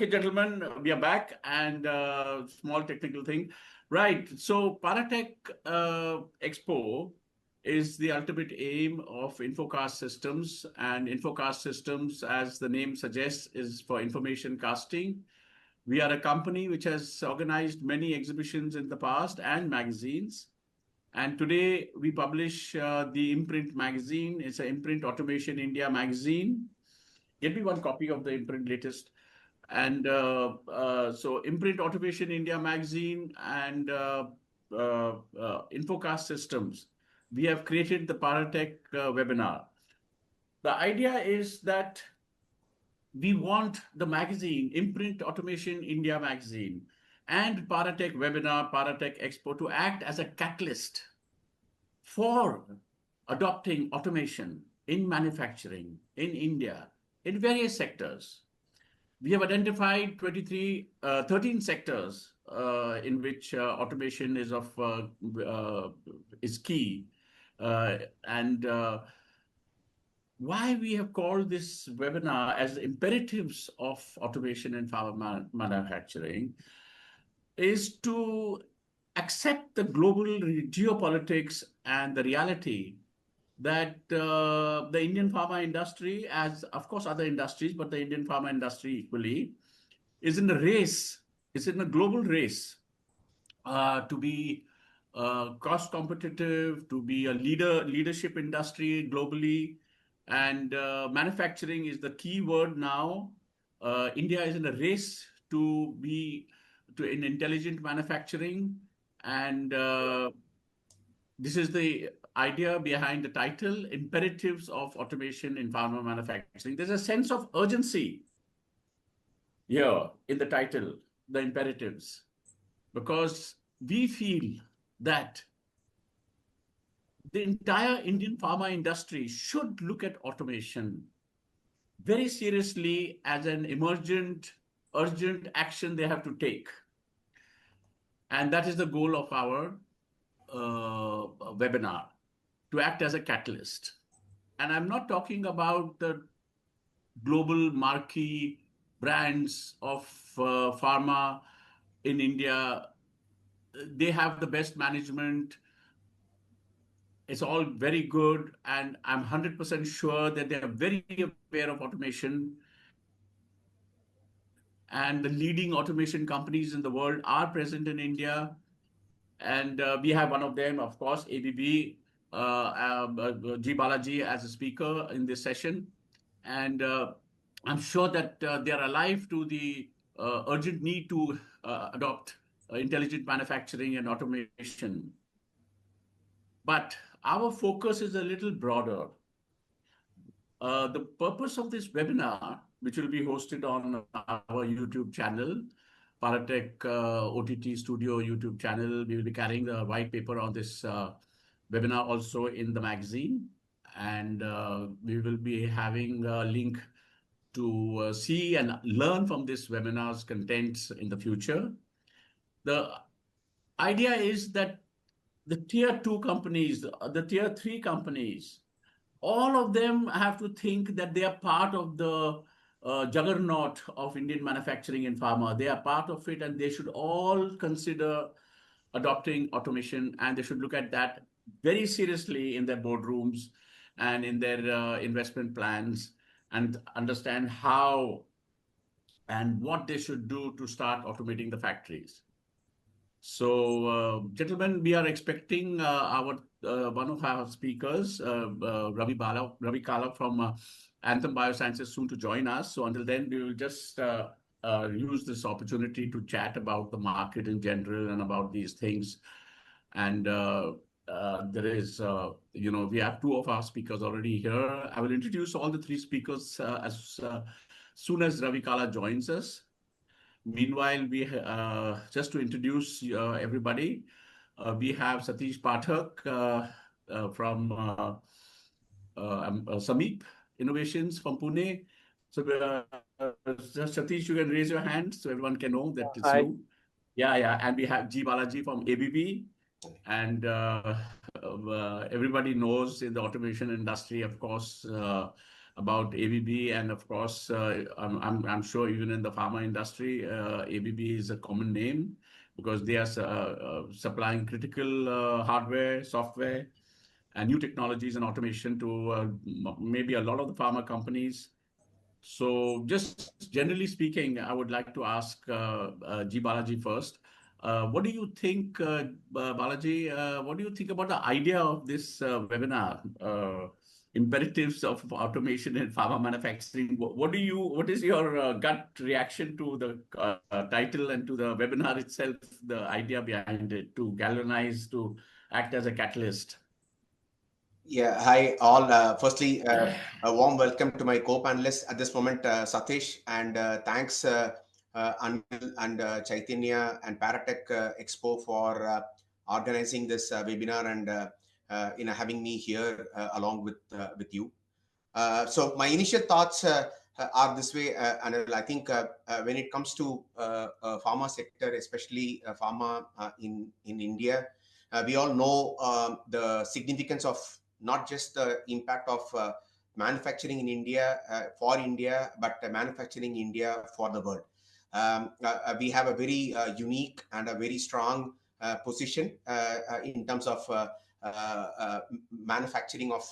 Okay, gentlemen, we are back and small technical thing. Right. So Paratech Expo is the ultimate aim of Infocast Systems. And Infocast Systems, as the name suggests, is for information casting. We are a company which has organized many exhibitions in the past and magazines. And today we publish the Imprint magazine. It's an Imprint Automation India magazine. Get me one copy of the Imprint latest. And so Imprint Automation India magazine and Infocast Systems, we have created the Paratech webinar. The idea is that we want the magazine, Imprint Automation India magazine, and Paratech webinar, Paratech Expo to act as a catalyst for adopting automation in manufacturing in India in various sectors. We have identified 13 sectors in which automation is key. And why we have called this webinar as imperatives of automation in pharma manufacturing is to accept the global geopolitics and the reality that the Indian pharma industry, as of course other industries, but the Indian pharma industry equally, is in a race, is in a global race to be cost competitive, to be a leadership industry globally. And manufacturing is the key word now. India is in a race to be in intelligent manufacturing. And this is the idea behind the title, Imperatives of Automation in Pharma Manufacturing. There's a sense of urgency here in the title, the imperatives, because we feel that the entire Indian pharma industry should look at automation very seriously as an emergent, urgent action they have to take. And that is the goal of our webinar, to act as a catalyst. And I'm not talking about the global marquee brands of pharma in India. They have the best management. It's all very good. And I'm 100% sure that they are very aware of automation. And the leading automation companies in the world are present in India. And we have one of them, of course, ABB, G. Balaji as a speaker in this session. And I'm sure that they are alive to the urgent need to adopt intelligent manufacturing and automation. But our focus is a little broader. The purpose of this webinar, which will be hosted on our YouTube channel, Paratech OTT Studio YouTube channel, we will be carrying the white paper on this webinar also in the magazine. And we will be having a link to see and learn from this webinar's contents in the future. The idea is that the tier 2 companies, the tier 3 companies, all of them have to think that they are part of the juggernaut of Indian manufacturing in pharma. They are part of it, and they should all consider adopting automation, and they should look at that very seriously in their boardrooms and in their investment plans, and understand how and what they should do to start automating the factories. So, gentlemen, we are expecting our one of our speakers, Ravi Kalla from Anthem Biosciences, soon to join us. So until then, we will just use this opportunity to chat about the market in general and about these things. And there is, we have 2 of our speakers already here. I will introduce all the 3 speakers as soon as Ravi Kalla joins us. Meanwhile, we just to introduce everybody, we have Satish Pathak from Samiep Innovations from Pune. So just Satish, you can raise your hand so everyone can know that it's you. Yeah. And we have G. Balaji from ABB. And everybody knows in the automation industry, of course, about ABB, and of course, I'm sure even in the pharma industry, ABB is a common name because they are supplying critical hardware, software, and new technologies and automation to maybe a lot of the pharma companies. So just generally speaking, I would like to ask G. Balaji first. What do you think, Balaji, what do you think about the idea of this webinar, imperatives of automation in pharma manufacturing? What is your gut reaction to the title and to the webinar itself, the idea behind it, to galvanize, to act as a catalyst? Yeah, hi all. Firstly, a warm welcome to my co-panelists at this moment, Satish, and thanks Anil and Chaitanya and Paratech Expo for organizing this webinar and having me here along with you. So my initial thoughts are this way, Anil. I think when it comes to pharma sector, especially pharma in India, we all know the significance of not just the impact of manufacturing in India for India, but manufacturing India for the world. We have a very unique and a very strong position in terms of manufacturing of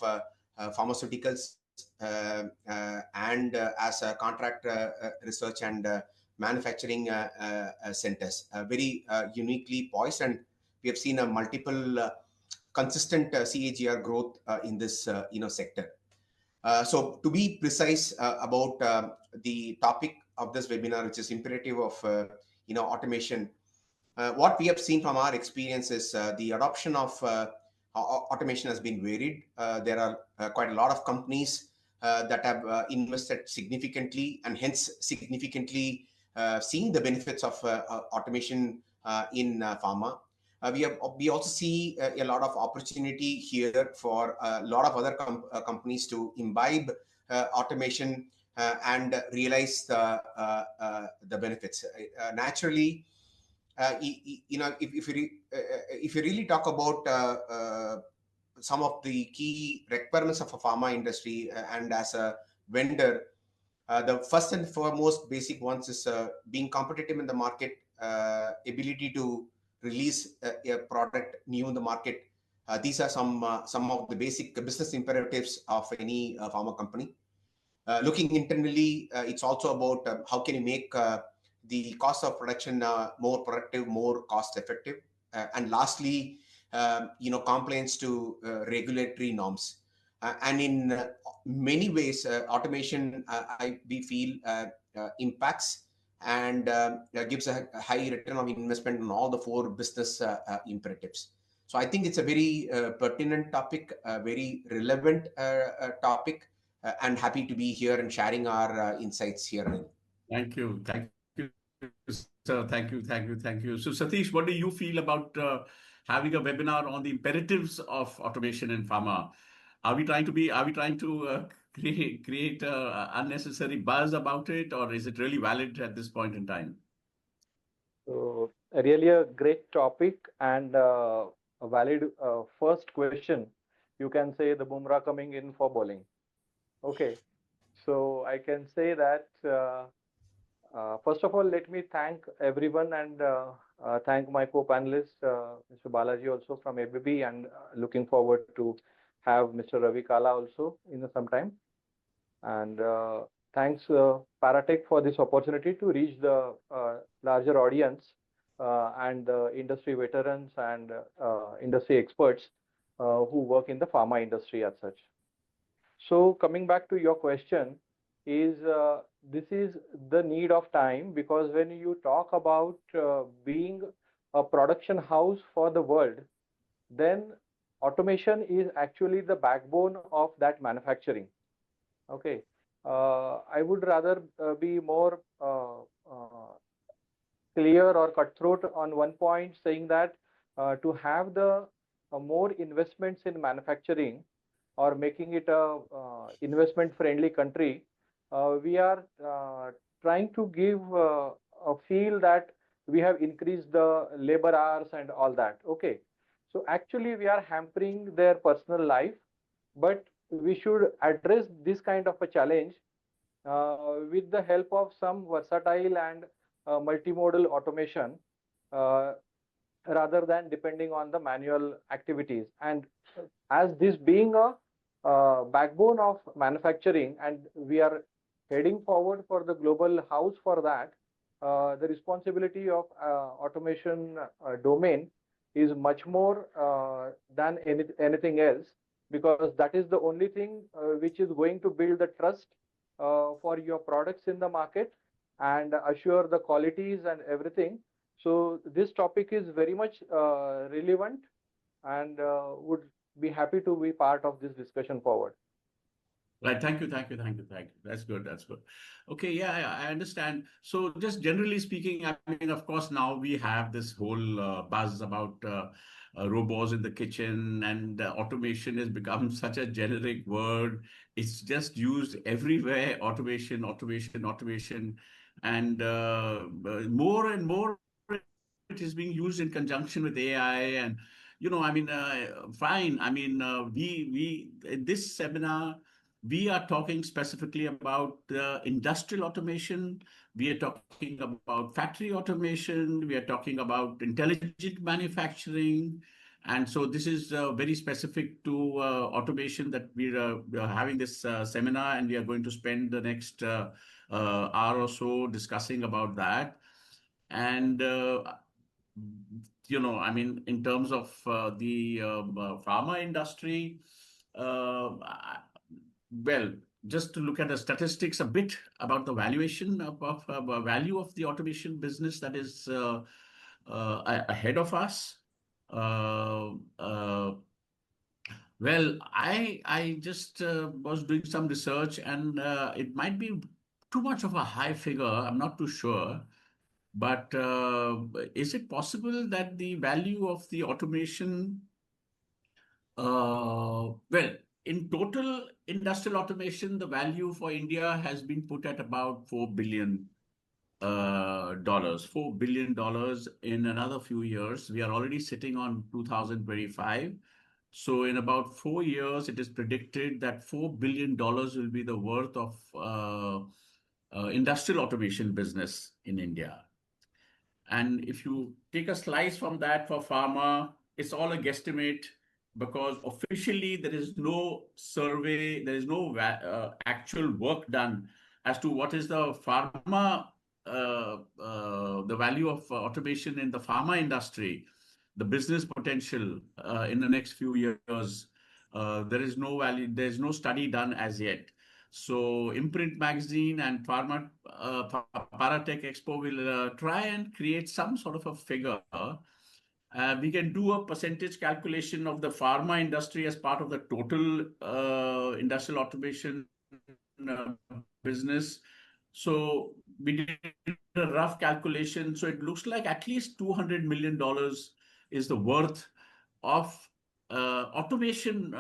pharmaceuticals and as a contract research and manufacturing centers, very uniquely poised, and we have seen a multiple consistent CAGR growth in this sector. So to be precise about the topic of this webinar, which is imperative of automation, what we have seen from our experience is the adoption of automation has been varied. There are quite a lot of companies that have invested significantly and hence significantly seeing the benefits of automation in pharma. We also see a lot of opportunity here for a lot of other companies to imbibe automation and realize the benefits. Naturally, if you really talk about some of the key requirements of a pharma industry and as a vendor, the first and foremost basic ones is being competitive in the market, ability to release a product new in the market. These are some of the basic business imperatives of any pharma company. Looking internally, it's also about how can you make the cost of production more productive, more cost effective, and lastly, compliance to regulatory norms. And in many ways, automation, we feel, impacts and gives a high return on investment on all the four business imperatives. So I think it's a very pertinent topic, a very relevant topic, and happy to be here and sharing our insights here. Thank you. Thank you, sir. Thank you. So Satish, what do you feel about having a webinar on the imperatives of automation in pharma? Are we trying to create unnecessary buzz about it, or is it really valid at this point in time? So really a great topic and a valid first question. You can say the Bumrah coming in for bowling. Okay, so I can say that first of all, let me thank everyone and thank my co-panelist, Mr. Balaji also from ABB, and looking forward to have Mr. Ravi Kalla also in some time. And thanks Paratech for this opportunity to reach the larger audience and the industry veterans and industry experts who work in the pharma industry as such. So coming back to your question, is this is the need of time, because when you talk about being a production house for the world, then automation is actually the backbone of that manufacturing. Okay, I would rather be more clear or cutthroat on one point, saying that to have the more investments in manufacturing or making it a investment friendly country, we are trying to give a feel that we have increased the labor hours and all that. Okay, so actually we are hampering their personal life, but we should address this kind of a challenge with the help of some versatile and multimodal automation, uh, rather than depending on the manual activities. And as this being a backbone of manufacturing, and we are heading forward for the global house for that, the responsibility of automation domain is much more than anything else, because that is the only thing which is going to build the trust for your products in the market and assure the qualities and everything. So this topic is very much relevant, and would be happy to be part of this discussion forward. Right. Thank you. Thank you. Thank you. Thank you. That's good. That's good. Okay. Yeah, I understand. So just generally speaking, I mean, of course, now we have this whole buzz about robots in the kitchen, and automation has become such a generic word. It's just used everywhere. Automation, automation, automation. And more and more it is being used in conjunction with AI. And, I mean, fine. I mean, we in this seminar, we are talking specifically about industrial automation. We are talking about factory automation. We are talking about intelligent manufacturing. And so this is very specific to automation that we are having this seminar, and we are going to spend the next hour or so discussing about that. And I mean, in terms of the pharma industry, well, just to look at the statistics a bit about the valuation of value of the automation business that is ahead of us. Uh, uh, well, I just was doing some research, and it might be too much of a high figure. I'm not too sure. But is it possible that the value of the automation, well, in total industrial automation, the value for India has been put at about $4 billion. $4 billion in another few years. We are already sitting on 2025. So in about 4 years, it is predicted that $4 billion will be the worth of industrial automation business in India. And if you take a slice from that for pharma, it's all a guesstimate, because officially there is no survey, there is no actual work done as to what is the pharma, the value of automation in the pharma industry, the business potential in the next few years. There is no value, there is no study done as yet. So Imprint magazine and Pharma, Paratech Expo will try and create some sort of a figure. We can do a percentage calculation of the pharma industry as part of the total industrial automation uh, business. So we did a rough calculation. So it looks like at least $200 million is the worth of automation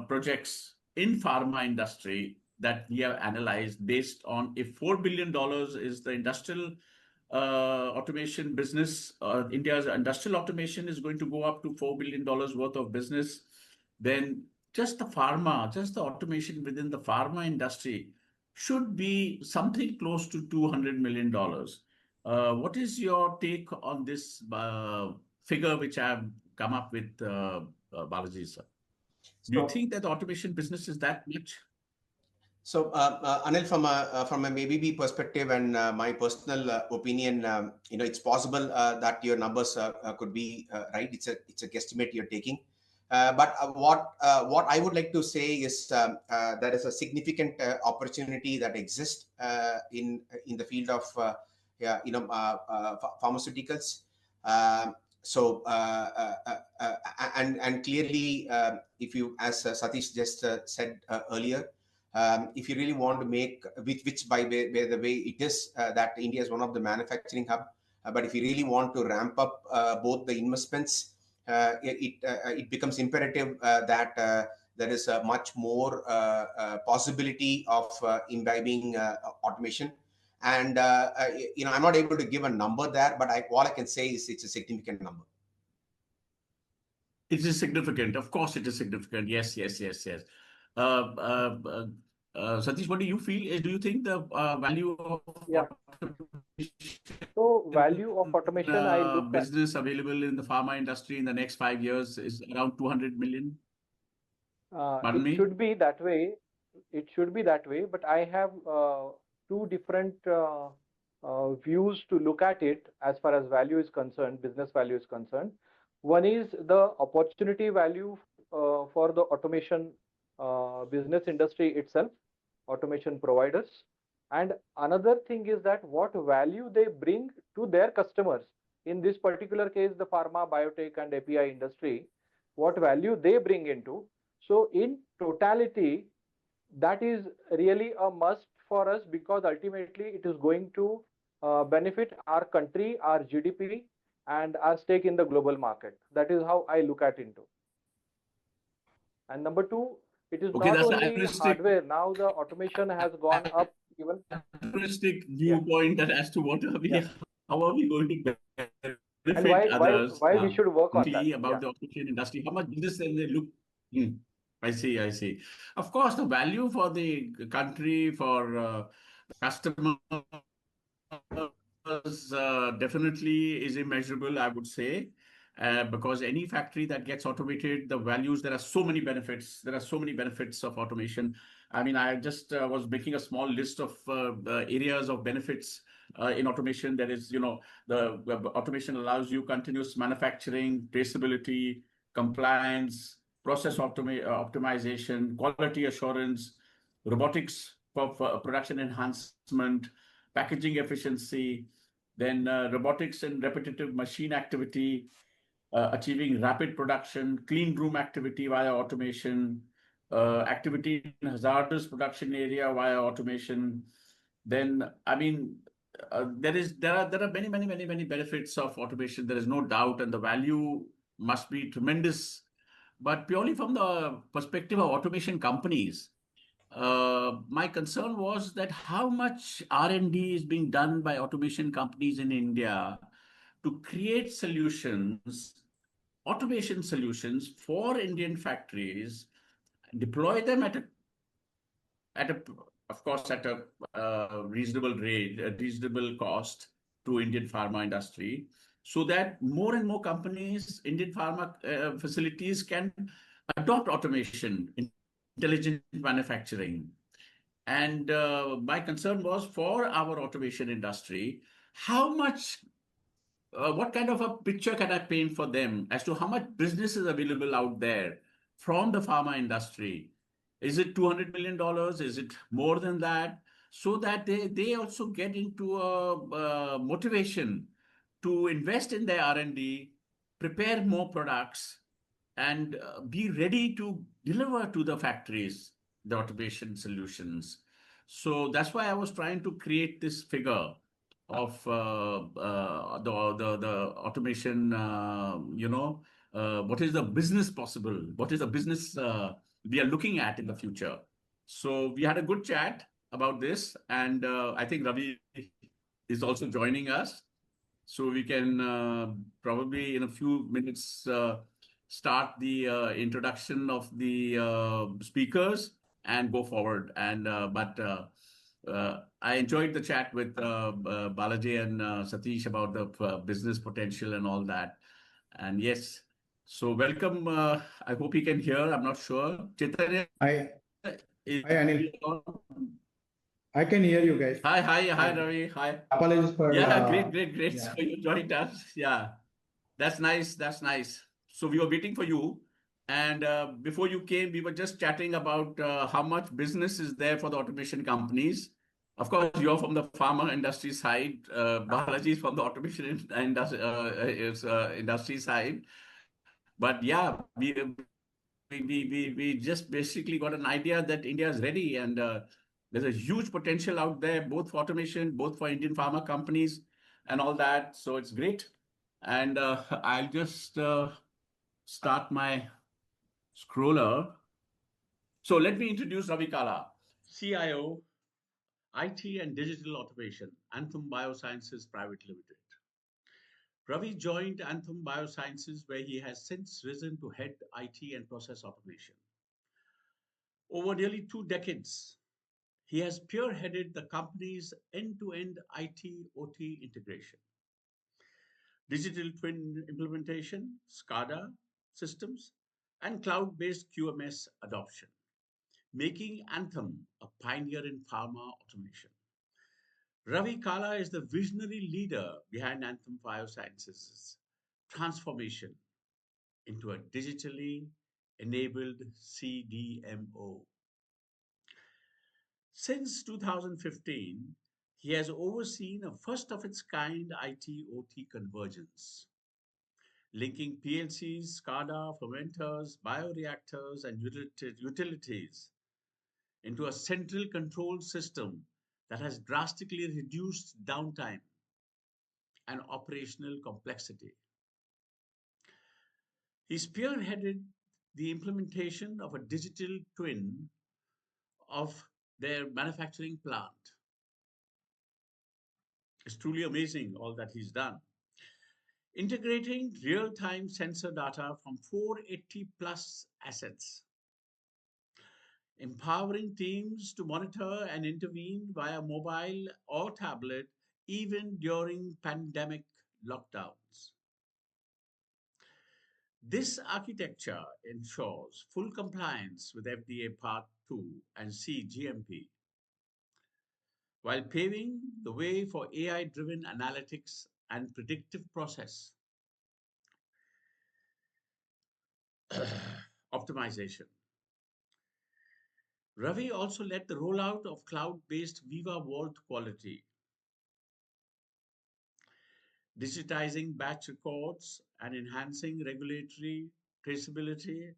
projects in pharma industry that we have analyzed, based on if $4 billion is the industrial automation business. India's industrial automation is going to go up to $4 billion worth of business. Then just the automation within the pharma industry should be something close to $200 million. What is your take on this figure which I have come up with, Balaji, sir? Do you So, think that the automation business is that much? Anil, from a ABB perspective and my personal opinion, it's possible that your numbers could be right. It's a guesstimate you're taking. But what I would like to say is there is a significant opportunity that exists in the field of pharmaceuticals. So and clearly, if you, as Satish just said earlier, if you really want to make, which by the way it is, that India is one of the manufacturing hub, but if you really want to ramp up both the investments, it becomes imperative that there is a much more possibility of imbibing automation. And I'm not able to give a number there, but all I can say is it's a significant number. It is significant. Of course, it is significant. Yes, yes, yes, yes. Satish, what do you feel? Do you think the value of Yeah. So value of automation, I look at. business available in the pharma industry in the next 5 years is around 200 million? Pardon It me? should be that way. It should be that way. But I have two different views to look at it as far as value is concerned, business value is concerned. One is the opportunity value for the automation business industry itself, automation providers. And another thing is that what value they bring to their customers. In this particular case, the pharma, biotech, and API industry, what value they bring into. So in totality, that is really a must for us because ultimately it is going to benefit our country, our GDP, and our stake in the global market. That is how I look at into. And number two, it is Okay, not that's an only altruistic, hardware. Now the automation has gone up even. altruistic Yeah, viewpoint that as to what are yeah. we, how are we going to And benefit why others, why we should work on that? see about Yeah. the automation industry, how much business they look. Hmm. I see, I see. Of course, the value for the country, for customers, definitely is immeasurable, I would say, because any factory that gets automated, the values, there are so many benefits. There are so many benefits of automation. I mean, I just was making a small list of areas of benefits in automation. There is, the automation allows you continuous manufacturing, traceability, compliance, process optimization, quality assurance, robotics for production enhancement, packaging efficiency, then robotics and repetitive machine activity, achieving rapid production, clean room activity via automation, activity in hazardous production area via automation. Then, I mean, there are many benefits of automation. There is no doubt, and the value must be tremendous. But purely from the perspective of automation companies, my concern was that how much R&D is being done by automation companies in India to create solutions, automation solutions for Indian factories, deploy them at a of course at a reasonable rate, a reasonable cost to Indian pharma industry, so that more and more companies, Indian pharma facilities can adopt automation, intelligent manufacturing. And my concern was for our automation industry, how much, what kind of a picture can I paint for them as to how much business is available out there from the pharma industry? Is it $200 million? Is it more than that? So that they also get into a motivation to invest in their R&D, prepare more products, and be ready to deliver to the factories the automation solutions. So that's why I was trying to create this figure of the automation. What is the business possible? What is the business we are looking at in the future? So we had a good chat about this, and I think Ravi is also joining us. So we can probably in a few minutes start the introduction of the speakers and go forward. But I enjoyed the chat with Balaji and Satish about the business potential and all that. And yes, so welcome. I hope you can hear. I'm not sure. Chaitanya, Hi, is hi Anil. I can hear you guys. hi, Ravi. Hi. Apologies for Yeah, great. yeah. So you joined us. Yeah, that's nice. That's nice. So we were waiting for you. And before you came, we were just chatting about how much business is there for the automation companies. Of course, you're from the pharma industry side. Balaji is from the automation industry side. But yeah, we just basically got an idea that India is ready, and there's a huge potential out there, both for automation, both for Indian pharma companies and all that. So it's great. And I'll just start my scroller. So let me introduce Ravi Kalla, CIO, IT and Digital Automation, Anthem Biosciences Private Limited. Ravi joined Anthem Biosciences, where he has since risen to head IT and process automation. Over nearly 2 decades, he has spearheaded the company's end-to-end IT/OT integration, digital twin implementation, SCADA systems, and cloud-based QMS adoption, making Anthem a pioneer in pharma automation. Ravi Kalla is the visionary leader behind Anthem Biosciences' transformation into a digitally enabled CDMO. Since 2015, he has overseen a first of its kind IT/OT convergence, linking PLCs, SCADA, fermenters, bioreactors, and utilities into a central control system that has drastically reduced downtime and operational complexity. He spearheaded the implementation of a digital twin of their manufacturing plant. It's truly amazing all that he's done. Integrating real-time sensor data from 480 plus assets, empowering teams to monitor and intervene via mobile or tablet even during pandemic lockdowns. This architecture ensures full compliance with FDA Part 2 and CGMP, while paving the way for AI-driven analytics and predictive process optimization. Ravi also led the rollout of cloud-based Viva Vault Quality, digitizing batch records and enhancing regulatory traceability,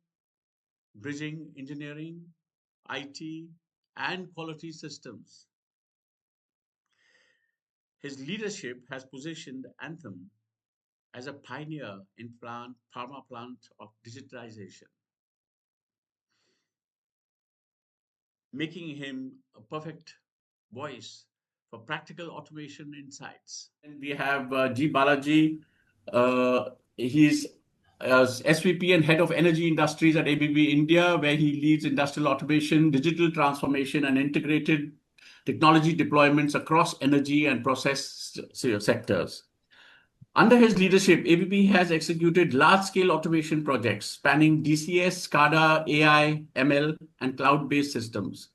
bridging engineering, IT, and quality systems. His leadership has positioned Anthem as a pioneer in pharma plant of digitization, making him a perfect voice for practical automation insights. And we have G. Balaji. He's SVP and Head of Energy Industries at ABB India, where he leads industrial automation, digital transformation, and integrated technology deployments across energy and process sectors. Under his leadership, ABB has executed large-scale automation projects spanning DCS, SCADA, AI, ML, and cloud-based systems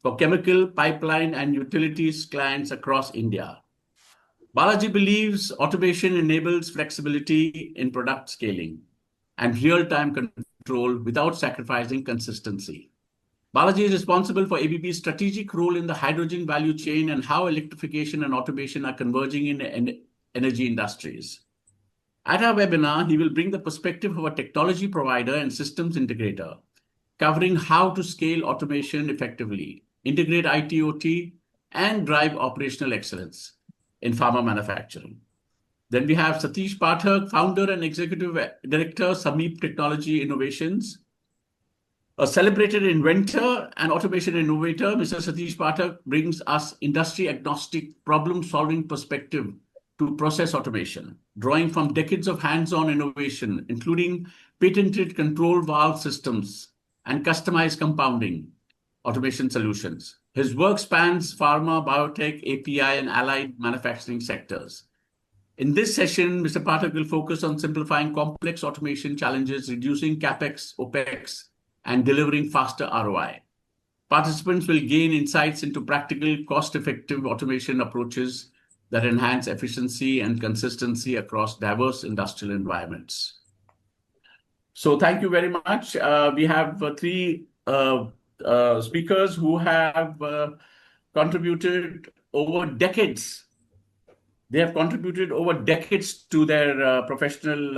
for chemical, pipeline, and utilities clients across India. Balaji believes automation enables flexibility in product scaling and real-time control without sacrificing consistency. Balaji is responsible for ABB's strategic role in the hydrogen value chain and how electrification and automation are converging in energy industries. At our webinar, he will bring the perspective of a technology provider and systems integrator, covering how to scale automation effectively, integrate IT/OT, and drive operational excellence in pharma manufacturing. Then we have Satish Pathak, founder and executive director, Samiep Technology Innovations. A celebrated inventor and automation innovator, Mr. Satish Pathak brings us industry-agnostic problem-solving perspective to process automation, drawing from decades of hands-on innovation, including patented control valve systems and customized compounding automation solutions. His work spans pharma, biotech, API, and allied manufacturing sectors. In this session, Mr. Pathak will focus on simplifying complex automation challenges, reducing CapEx, OpEx, and delivering faster ROI. Participants will gain insights into practical, cost-effective automation approaches that enhance efficiency and consistency across diverse industrial environments. So thank you very much. We have three speakers who have contributed over decades. They have contributed over decades to their professional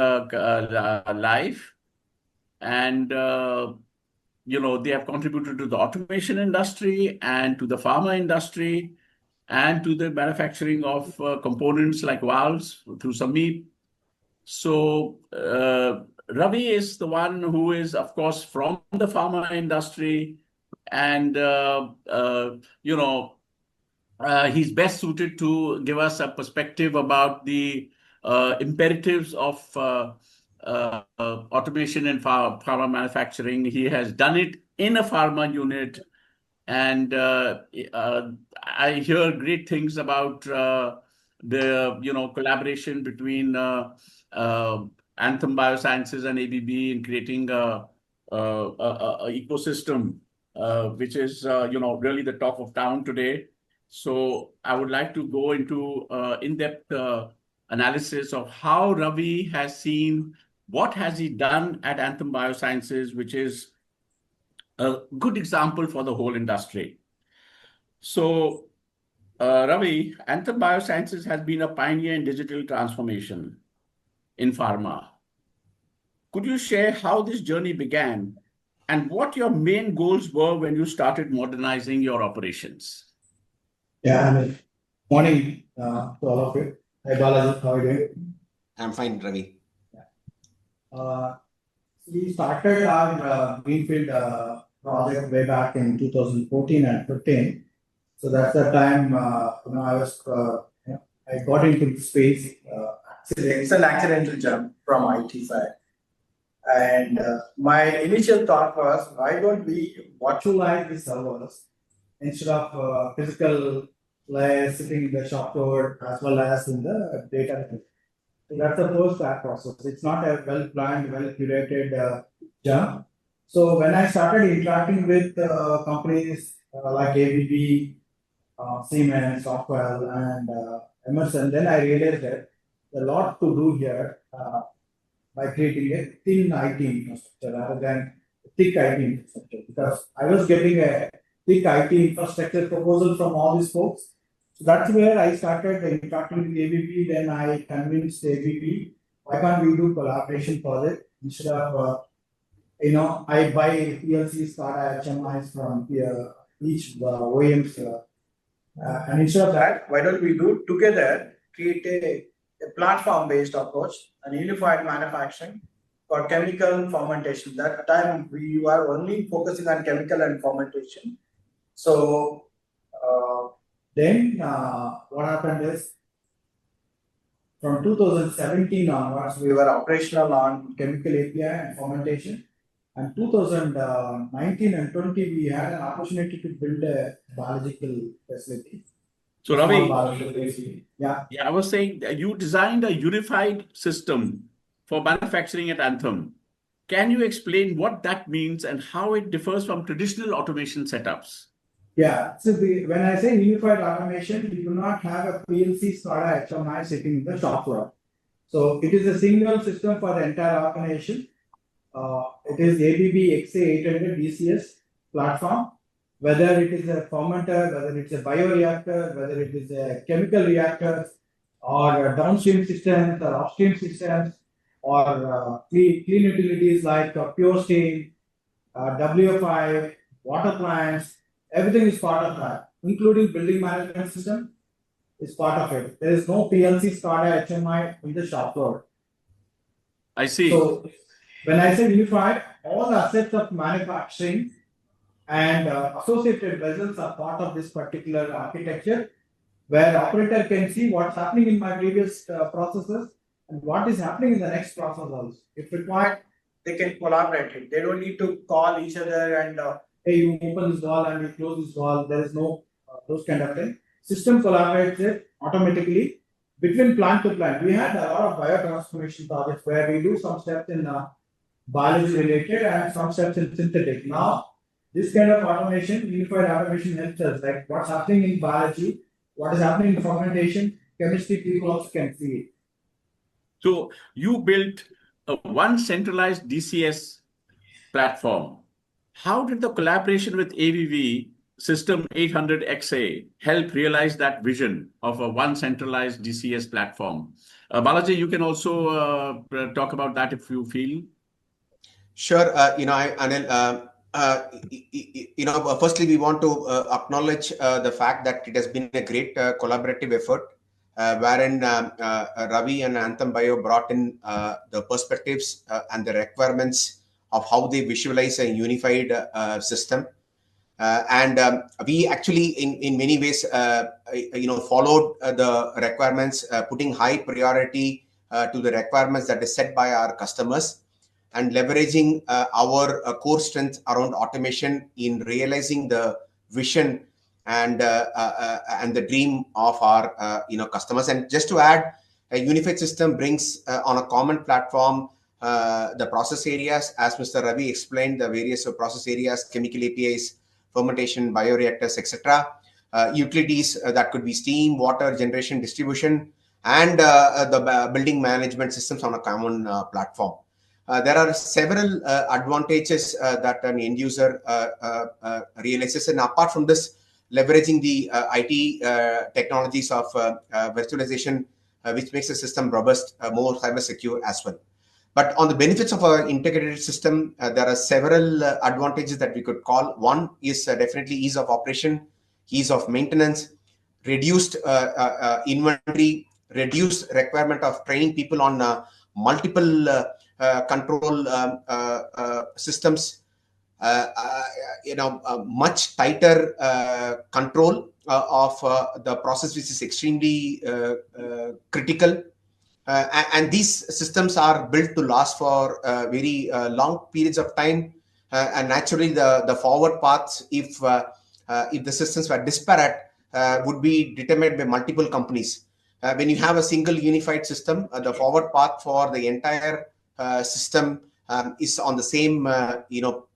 life. And, they have contributed to the automation industry and to the pharma industry and to the manufacturing of components like valves through Samiep. So Ravi is the one who is, of course, from the pharma industry, and he's best suited to give us a perspective about the imperatives of automation in pharma manufacturing. He has done it in a pharma unit. And I hear great things about the collaboration between Anthem Biosciences and ABB in creating a ecosystem which is really the talk of town today. So I would like to go into in-depth analysis of how Ravi has seen what has he done at Anthem Biosciences, which is a good example for the whole industry. So, Ravi, Anthem Biosciences has been a pioneer in digital transformation in pharma. Could you share how this journey began and what your main goals were when you started modernizing your operations? Yeah, morning to all of you. Hi, Balaji, how are you doing? I'm fine, Ravi. We started our greenfield project way back in 2014 and 15. So that's the time I got into the space. It's an accidental jump from IT side. And my initial thought was, why don't we virtualize the servers instead of physical layers sitting in the shop floor as well as in the data center. So that's the first process. It's not a well-planned, well-curated jump. So when I started interacting with companies like ABB, Siemens, Rockwell, and Emerson, then I realized that there's a lot to do here by creating a thin IT infrastructure rather than a thick IT infrastructure. Because I was getting a thick IT infrastructure proposal from all these folks. So that's where I started interacting with ABB. Then I convinced ABB, why can't we do collaboration project instead of, I buy PLCs, SCADA, HMIs from each OEMs. And instead of that, why don't we do together, create a platform-based approach, an unified manufacturing for chemical fermentation. That time we were only focusing on chemical and fermentation. So then what happened is, from 2017 onwards, we were operational on chemical API and fermentation. And 2019 and 20, we had an opportunity to build a biological facility. So, Ravi, yeah, I was saying that you designed a unified system for manufacturing at Anthem. Can you explain what that means and how it differs from traditional automation setups? Yeah, so when I say unified automation, we do not have a PLC SCADA HMI sitting in the shop floor. So it is a single system for the entire organization. It is ABB XA800 DCS platform. Whether it is a fermenter, whether it's a bioreactor, whether it is a chemical reactor, or downstream systems, or upstream systems, or clean utilities like pure steam, WFI, water plants, everything is part of that, including building management system is part of it. There is no PLC, SCADA, HMI in the shop floor. I see. So when I say unified, all the assets of manufacturing and associated vessels are part of this particular architecture, where operator can see what's happening in my previous processes and what is happening in the next process also. If required, they can collaborate it. They don't need to call each other and hey, you open this wall and you close this wall. There is no those kind of thing. System collaborates it automatically between plant to plant. We had a lot of biotransformation projects where we do some steps in biology related and some steps in synthetic. Now, this kind of automation, unified automation helps us, like what's happening in biology, what is happening in fermentation, chemistry, people also can see it. So you built one centralized DCS platform. How did the collaboration with ABB System 800XA help realize that vision of a one centralized DCS platform? Balaji, you can also talk about that if you feel. Sure. Anil, firstly, we want to acknowledge the fact that it has been a great collaborative effort, wherein Ravi and Anthem Bio brought in the perspectives and the requirements of how they visualize a unified system. And we actually, in many ways, followed the requirements, putting high priority to the requirements that is set by our customers. and leveraging our core strength around automation in realizing the vision and the dream of our customers. And just to add, a unified system brings on a common platform the process areas, as Mr. Ravi explained, the various process areas, chemical APIs, fermentation, bioreactors, etc. Utilities that could be steam, water, generation, distribution, and the building management systems on a common platform. There are several advantages that an end user realizes. And apart from this, leveraging the IT technologies of virtualization, which makes the system robust, more cyber secure as well. But on the benefits of our integrated system, there are several advantages that we could call. One is definitely ease of operation, ease of maintenance, reduced inventory, reduced requirement of training people on multiple control systems, much tighter control of the process, which is extremely critical. And these systems are built to last for very long periods of time. And naturally, the forward paths, if the systems were disparate, would be determined by multiple companies. When you have a single unified system, the forward path for the entire system is on the same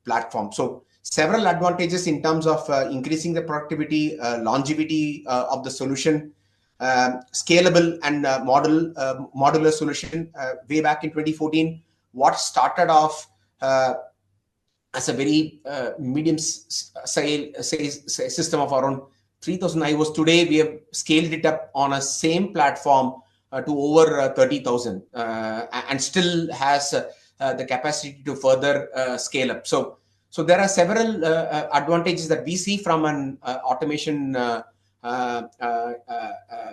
platform. So several advantages in terms of increasing the productivity, longevity of the solution, scalable and modular solution. Way back in 2014, what started off as a very medium size system of around 3,000 IOs, today we have scaled it up on a same platform to over 30,000 and still has the capacity to further scale up. So there are several advantages that we see from an automation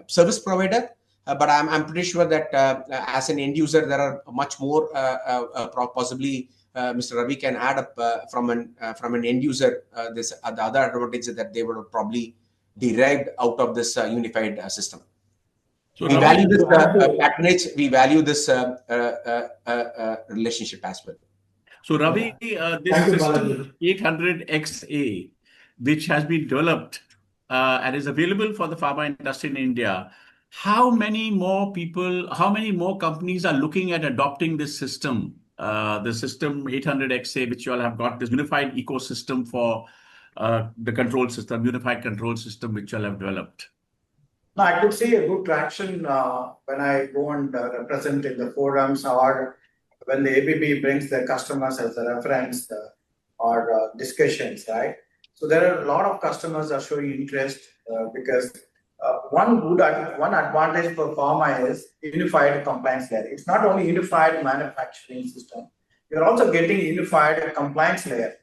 service provider, but I'm pretty sure that as an end user, there are much more. Possibly, Mr. Ravi can add up from an end user the other advantages that they would have probably derived out of this unified system. So we value this patronage. We value this relationship as well. So Ravi, this system 800XA, which has been developed and is available for the pharma industry in India, how many more people, how many more companies are looking at adopting this system, the system 800XA, which you all have got, this unified ecosystem for the control system, unified control system, which you all have developed? No, I could see a good traction when I go and represent in the forums, or when the ABB brings their customers as a reference or discussions, right? So there are a lot of customers are showing interest because one advantage for pharma is unified compliance layer. It's not only unified manufacturing system, you're also getting unified compliance layer.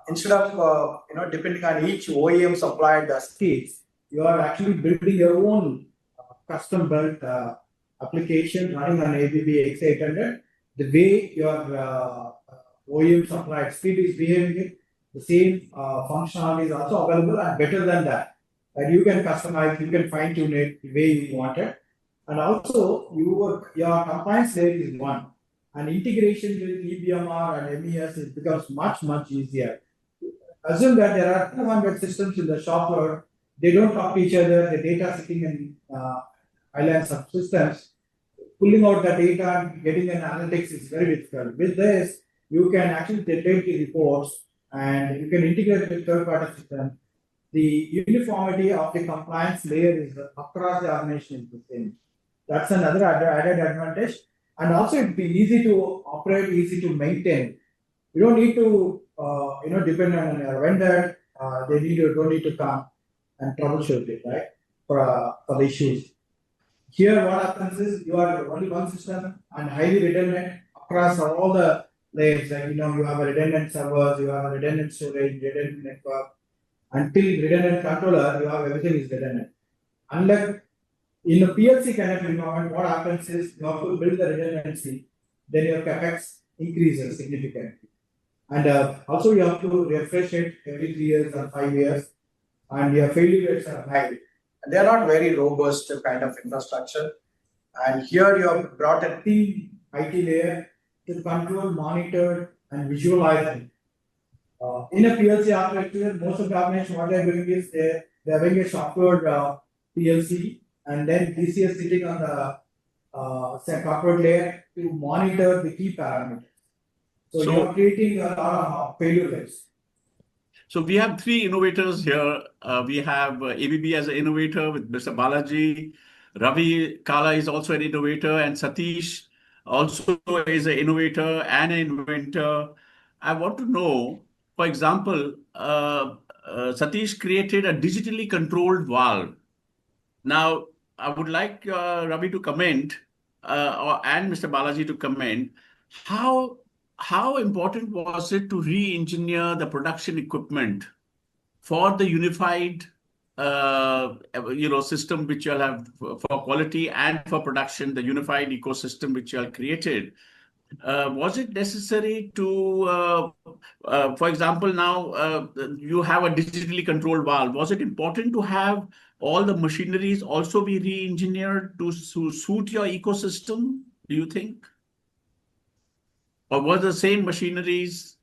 Instead of depending on each OEM supplied skills, you are actually building your own custom built application running on ABB X800. The way your OEM supplied speed is behaving, the same functionality is also available and better than that. And you can customize, you can fine tune it the way you want it. And also, your compliance layer is one. And integration with EBMR and MES becomes much easier. Assume that there are 200 systems in the shop floor. They don't talk to each other. The data sitting in islands of systems. Pulling out the data and getting an analytics is very difficult. With this, you can actually take the reports and you can integrate with third-party system. The uniformity of the compliance layer is across the organization is the same. That's another added advantage. And also, it'd be easy to operate, easy to maintain. You don't need to, depend on your vendor. They don't need to come and troubleshoot it, right? For the issues. Here, what happens is you are only one system and highly redundant across all the layers. Like you have a redundant servers, you have a redundant storage, redundant network. Until redundant controller, you have everything is redundant. Unlike in a PLC kind of environment, what happens is you have to build the redundancy, then your capex increases significantly. And also you have to refresh it every 3 years or 5 years, and your failure rates are high. And they are not very robust kind of infrastructure. And here you have brought a thin IT layer to control, monitor, and visualize it. In a PLC architecture, most of the organizations, what they're doing is they're having a software PLC, and then DCS sitting on the software layer to monitor the key parameters. So you're creating a lot of failure rates. So we have three innovators here. We have ABB as an innovator with Mr. Balaji. Ravi Kalla is also an innovator, and Satish also is an innovator and an inventor. I want to know, for example, Satish created a digitally controlled valve. Now, I would like Ravi to comment and Mr. Balaji to comment how how important was it to re-engineer the production equipment for the unified system which you all have for quality and for production, the unified ecosystem which you all created? Was it necessary to, for example, now you have a digitally controlled valve. Was it important to have all the machineries also be re-engineered to suit your ecosystem, do you think? Or were the same machineries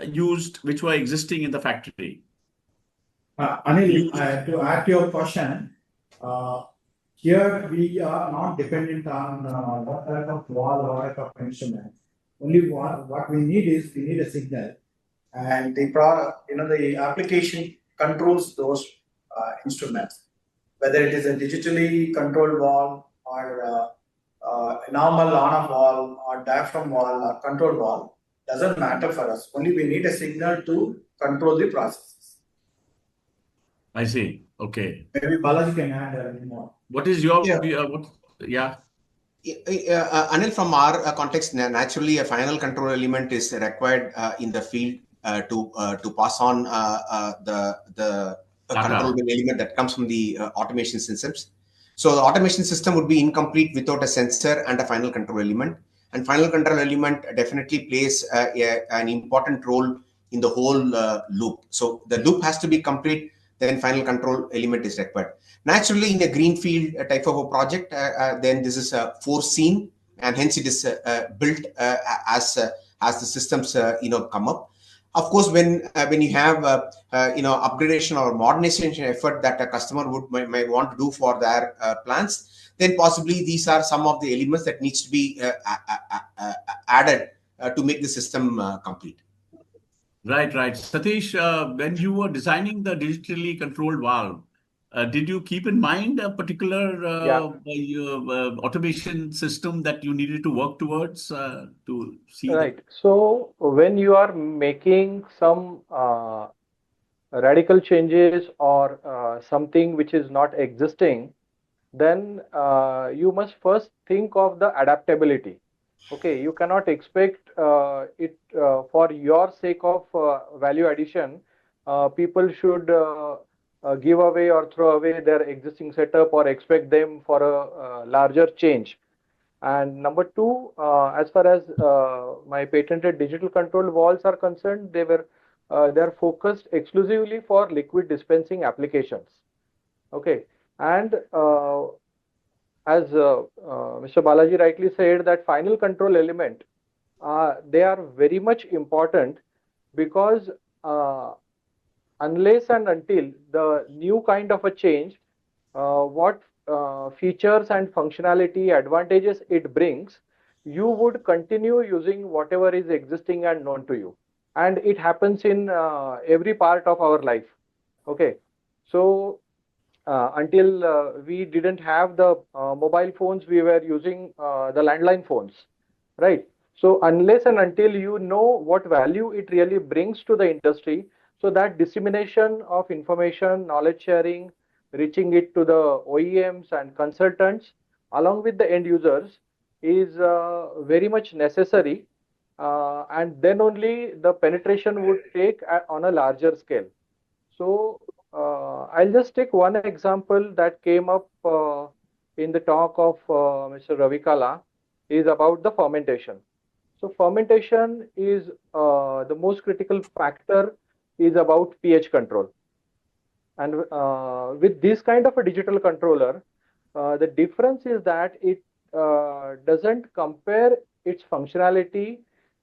used which were existing in the factory? Anil, to add to your question, here we are not dependent on what type of wall or what type of instrument. Only what we need is we need a signal, and the product, the application controls those instruments. Whether it is a digitally controlled wall or a normal on-off wall or diaphragm wall or control wall, doesn't matter for us. Only we need a signal to control the processes. I see. Okay. Maybe Balaji can add a little more. What is your Anil, from our context, naturally a final control element is required in the field to pass on the control element that comes from the automation systems. So the automation system would be incomplete without a sensor and a final control element. And final control element definitely plays an important role in the whole loop. So the loop has to be complete, then final control element is required. Naturally, in a greenfield type of a project, then this is foreseen, and hence it is built as the systems come up. Of course, when you have upgradation or modernization effort that a customer might want to do for their plants, then possibly these are some of the elements that needs to be added to make the system complete. Right. Satish, when you were designing the digitally controlled valve, did you keep in mind a particular automation system that you needed to work towards to see? Right. So when you are making some radical changes or something which is not existing, then you must first think of the adaptability. Okay, you cannot expect it for your sake of value addition. People should give away or throw away their existing setup or expect them for a larger change. And number two, as far as my patented digital control valves are concerned, they're focused exclusively for liquid dispensing applications. Okay, and as Mr. Balaji rightly said, that final control element, they are very much important because unless and until the new kind of a change, what features and functionality advantages it brings, you would continue using whatever is existing and known to you. And it happens in every part of our life. Okay, so until we didn't have the mobile phones, we were using the landline phones, right? So unless and until you know what value it really brings to the industry, so that dissemination of information, knowledge sharing, reaching it to the OEMs and consultants along with the end users is very much necessary, and then only the penetration would take on a larger scale. So I'll just take one example that came up in the talk of Mr. Ravi Kalla, is about the fermentation. So fermentation is the most critical factor is about pH control. And with this kind of a digital controller, the difference is that it doesn't compare its functionality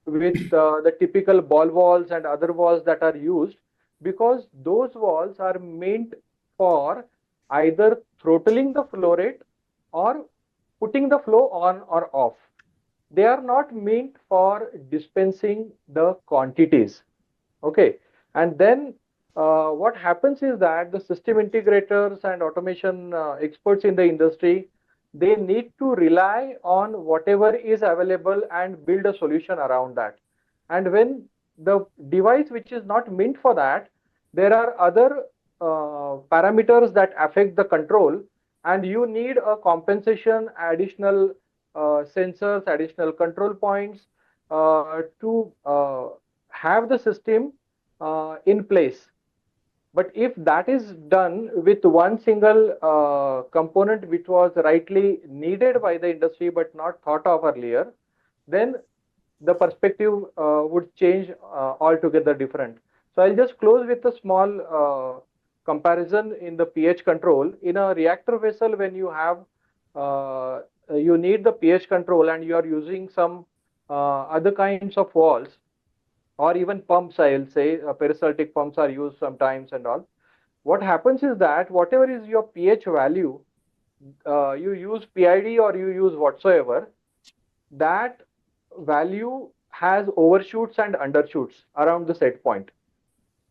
with the typical ball valves and other valves that are used, because those valves are meant for either throttling the flow rate or putting the flow on or off. They are not meant for dispensing the quantities. Okay. And then what happens is that the system integrators and automation experts in the industry, they need to rely on whatever is available and build a solution around that. And when the device which is not meant for that, there are other parameters that affect the control, and you need a compensation, additional sensors, additional control points to have the system in place. But if that is done with one single component which was rightly needed by the industry but not thought of earlier, then the perspective would change altogether different. So I'll just close with a small comparison in the pH control. In a reactor vessel, when you have you need the pH control and you are using some other kinds of valves, or even pumps, I'll say peristaltic pumps are used sometimes and all. What happens is that whatever is your pH value, you use PID or you use whatsoever, that value has overshoots and undershoots around the set point.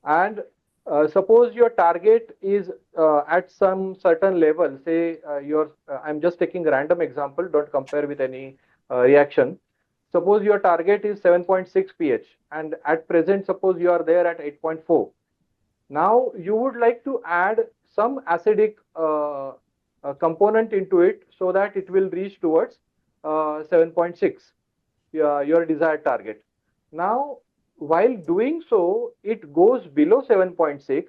And suppose your target is at some certain level, say I'm just taking a random example, don't compare with any reaction. Suppose your target is 7.6 pH and at present suppose you are there at 8.4. Now you would like to add some acidic component into it so that it will reach towards 7.6, your desired target. Now while doing so, it goes below 7.6,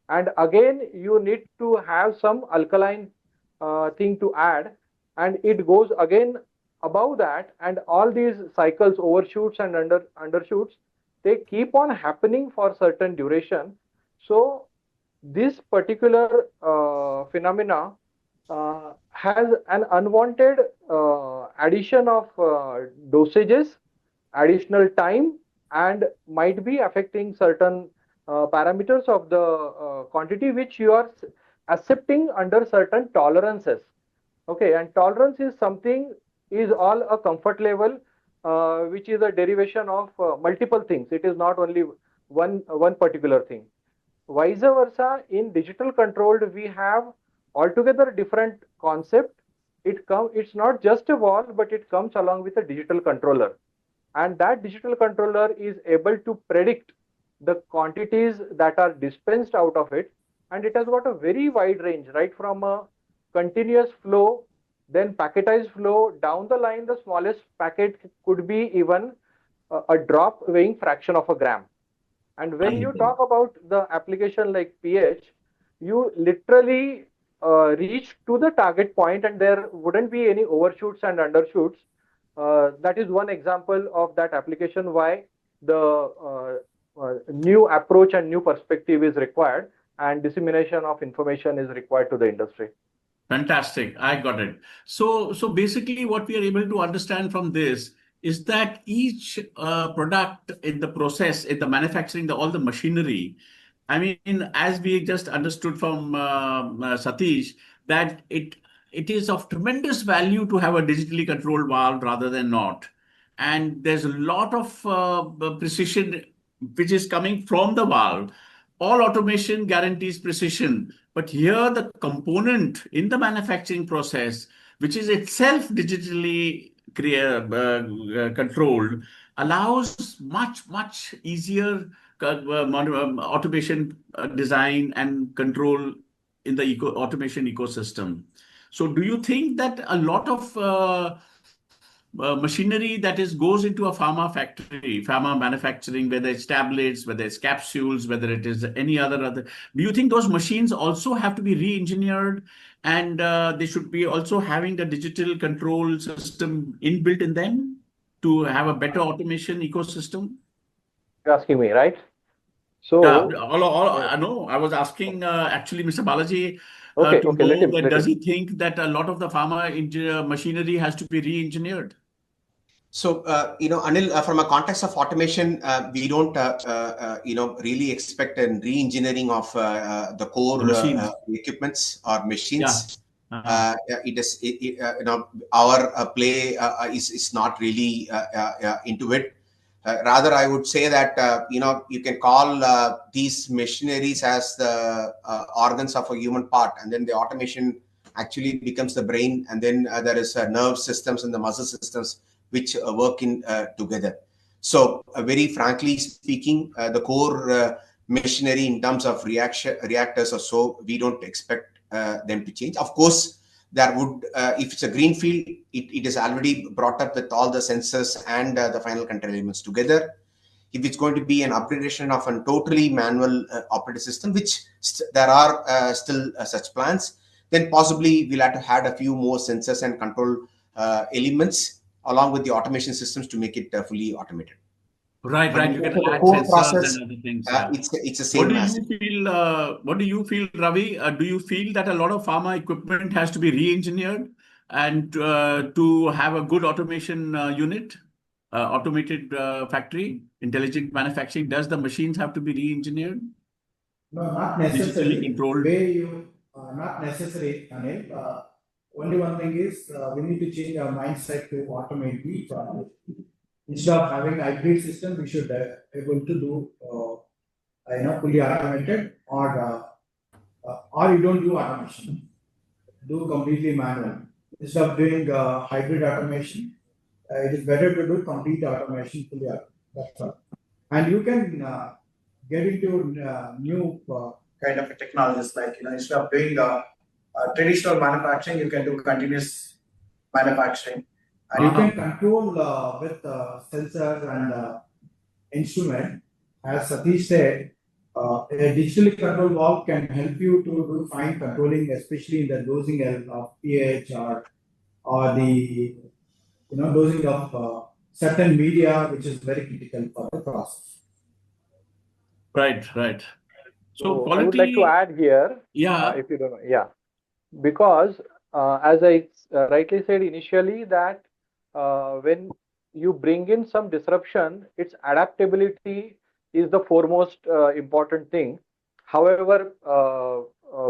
and again you need to have some alkaline thing to add, and it goes again above that, and all these cycles, overshoots and undershoots, they keep on happening for certain duration. So this particular phenomena has an unwanted addition of dosages, additional time, and might be affecting certain parameters of the quantity which you are accepting under certain tolerances. Okay, and tolerance is something, is all a comfort level which is a derivation of multiple things. It is not only one particular thing. Vice versa, in digital controlled, we have altogether different concept. It's not just a valve, but it comes along with a digital controller. And that digital controller is able to predict the quantities that are dispensed out of it. And it has got a very wide range, right from a continuous flow, then packetized flow. Down the line, the smallest packet could be even a drop weighing fraction of a gram. And when you talk about the application like pH, you literally reach to the target point and there wouldn't be any overshoots and undershoots. That is one example of that application, why the new approach and new perspective is required, and dissemination of information is required to the industry. Fantastic. I got it. So basically what we are able to understand from this is that each product in the process, in the manufacturing, all the machinery, I mean, as we just understood from Satish, that it is of tremendous value to have a digitally controlled valve rather than not. And there's a lot of precision which is coming from the valve. All automation guarantees precision, but here the component in the manufacturing process, which is itself digitally controlled, allows much easier automation design and control in the automation ecosystem. So do you think that a lot of machinery that goes into a pharma factory, pharma manufacturing, whether it's tablets, whether it's capsules, whether it is any other, do you think those machines also have to be re-engineered, and they should be also having the digital control system inbuilt in them to have a better automation ecosystem? You're asking me, right? So I know. I was asking actually Mr. Balaji does he think that a lot of the pharma machinery has to be re-engineered? So, Anil, from a context of automation, we don't, really expect a re-engineering of the core equipments or machines. Yeah. It is, our play is not really into it. Rather, I would say that, you can call these machineries as the organs of a human part, and then the automation actually becomes the brain, and then there is nerve systems and the muscle systems which work in together. So very frankly speaking, the core machinery in terms of reactors or so, we don't expect them to change. Of course, there would, if it's a green field, it is already brought up with all the sensors and the final control elements together. If it's going to be an upgradation of a totally manual operating system, which there are still such plans, then possibly we'll have to add a few more sensors and control elements along with the automation systems to make it fully automated. Right. You can add core sensors process, and other things. it's the same. What do you feel, Ravi? Do you feel that a lot of pharma equipment has to be re-engineered and to have a good automation unit, automated factory, intelligent manufacturing? Does the machines have to be re-engineered? No, not necessarily. Digitally controlled? Not necessary, Anil. Only one thing is we need to change our mindset to automate the process. Instead of having hybrid system, we should able to do fully automated, or you don't do automation, do completely manual. Instead of doing hybrid automation, it is better to do complete automation fully. That's all. And you can get into new kind of technologies, like instead of doing traditional manufacturing, you can do continuous manufacturing, and you can control with sensors and instrument. As Satish said, a digitally controlled valve can help you to do fine controlling, especially in the dosing of pH or the dosing of certain media, which is very critical for the process. Right. So quality, I would like to add here, if you don't know, because as I rightly said initially, that when you bring in some disruption, its adaptability is the foremost important thing. However,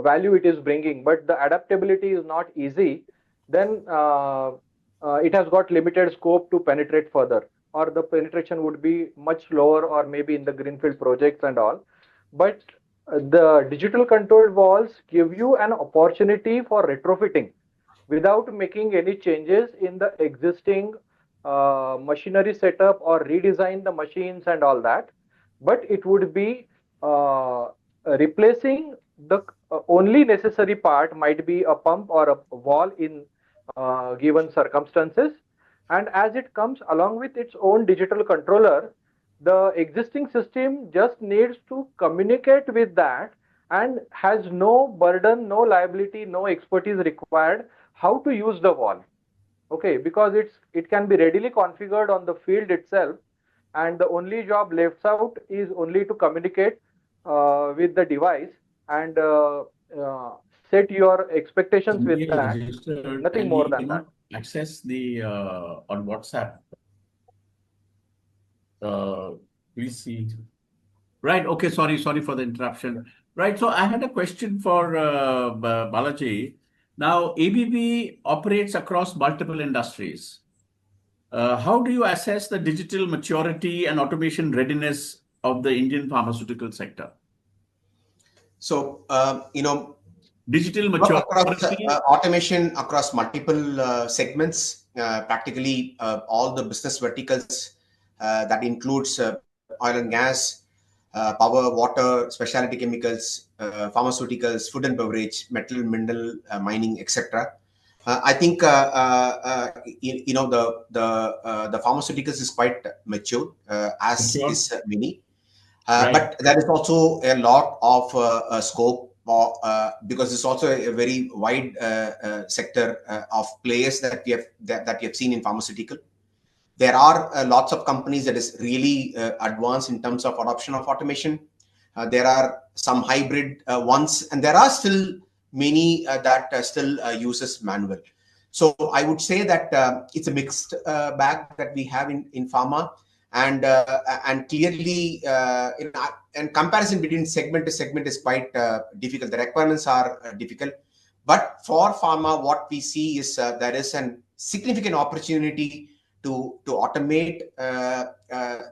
value it is bringing, but the adaptability is not easy, then it has got limited scope to penetrate further, or the penetration would be much lower, or maybe in the greenfield projects and all. But the digital controlled valves give you an opportunity for retrofitting without making any changes in the existing machinery setup or redesign the machines and all that. But it would be replacing the only necessary part, might be a pump or a valve in given circumstances. And as it comes along with its own digital controller, the existing system just needs to communicate with that and has no burden, no liability, no expertise required how to use the valve. Okay, because it can be readily configured on the field itself, and the only job left out is only to communicate with the device and set your expectations with that. Nothing more than that. Access the on WhatsApp. Please see. Right. Okay. Sorry for the interruption. Right. So I had a question for Balaji. Now, ABB operates across multiple industries. How do you assess the digital maturity and automation readiness of the Indian pharmaceutical sector? So, digital maturity, automation across multiple segments, practically all the business verticals that includes oil and gas, power, water, specialty chemicals, pharmaceuticals, food and beverage, metal, mineral, mining, etc. I think the pharmaceuticals is quite mature, as is many, but there is also a lot of scope. Because it's also a very wide sector of players that we have seen in pharmaceutical. There are lots of companies that is really advanced in terms of adoption of automation. There are some hybrid ones, and there are still many that still uses manual. So I would say that it's a mixed bag that we have in pharma, and clearly, and comparison between segment to segment is quite difficult. The requirements are difficult, but for pharma, what we see is there is a significant opportunity to automate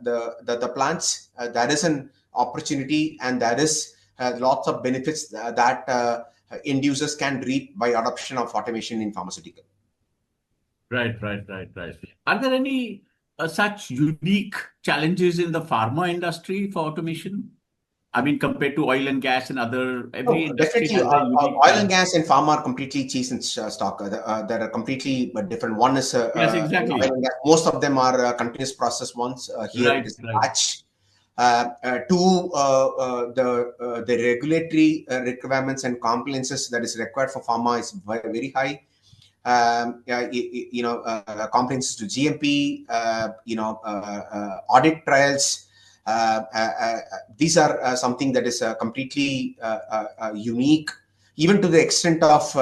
the plants. There is an opportunity, and there is lots of benefits that end users can reap by adoption of automation in pharmaceutical. Right. Are there any such unique challenges in the pharma industry for automation? I mean, compared to oil and gas and every industry Definitely, has a unique oil and gas and pharma are completely cheese and stock. That are completely different. One is Yes, exactly. oil and gas. Most of them are continuous process ones. Here it is batch. Two, the regulatory requirements and compliances that is required for pharma is very, very high. Compliances to GMP, audit trials. These are something that is completely unique, even to the extent of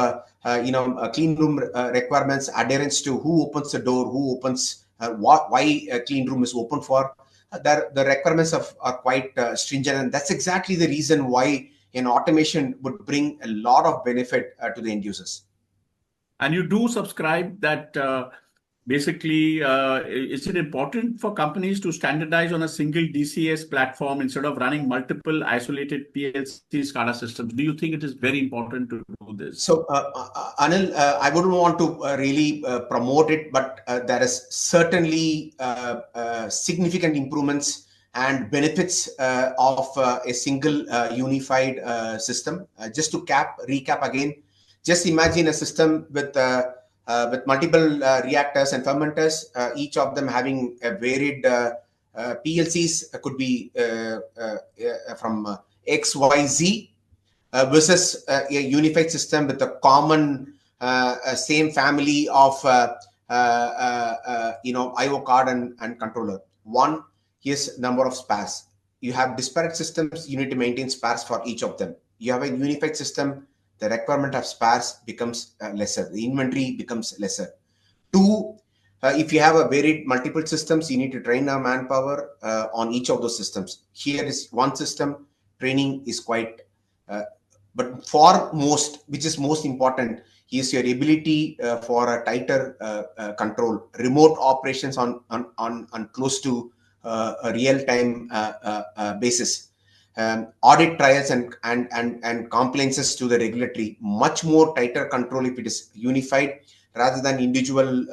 clean room requirements, adherence to who opens the door, who opens, why a clean room is open for. The requirements are quite stringent, and that's exactly the reason why an automation would bring a lot of benefit to the end users. And you do subscribe that basically, is it important for companies to standardize on a single DCS platform instead of running multiple isolated PLC SCADA systems? Do you think it is very important to do this? So, Anil, I wouldn't want to really promote it, but there is certainly significant improvements and benefits of a single unified system. Just to recap again, just imagine a system with multiple reactors and fermenters, each of them having a varied PLCs, could be from X, Y, Z, versus a unified system with a common same family of IO card and controller. One is number of spares. You have disparate systems, you need to maintain spares for each of them. You have a unified system, the requirement of spares becomes lesser. The inventory becomes lesser. Two, if you have a varied multiple systems, you need to train our manpower on each of those systems. Here is one system, training is quite, but for most, which is most important, is your ability for a tighter control, remote operations on close to a real-time basis. Audit trials and compliances to the regulatory, much more tighter control if it is unified rather than individual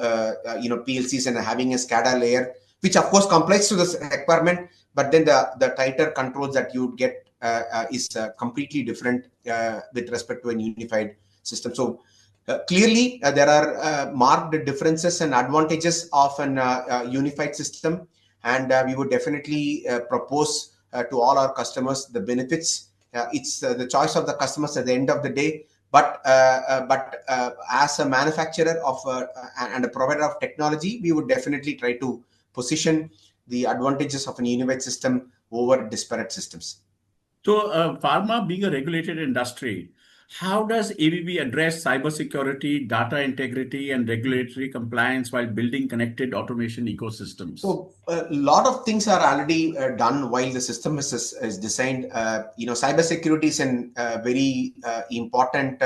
PLCs and having a SCADA layer, which of course complies to this requirement, but then the tighter controls that you get is completely different with respect to a unified system. So clearly there are marked differences and advantages of an unified system, and we would definitely propose to all our customers the benefits. It's the choice of the customers at the end of the day, but as a manufacturer of and a provider of technology, we would definitely try to position the advantages of a unified system over disparate systems. So pharma being a regulated industry, how does ABB address cybersecurity, data integrity, and regulatory compliance while building connected automation ecosystems? So a lot of things are already done while the system is designed. Cybersecurity is a very important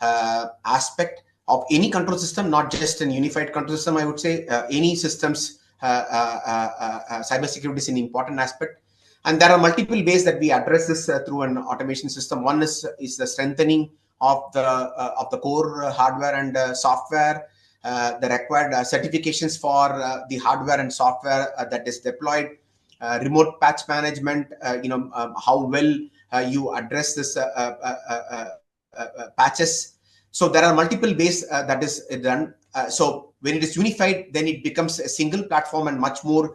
aspect of any control system, not just a unified control system. I would say any systems, cybersecurity is an important aspect. And there are multiple ways that we address this through an automation system. One is the strengthening of the core hardware and software, the required certifications for the hardware and software that is deployed, remote patch management. How well you address this patches. So there are multiple ways that is done. So when it is unified, then it becomes a single platform and much more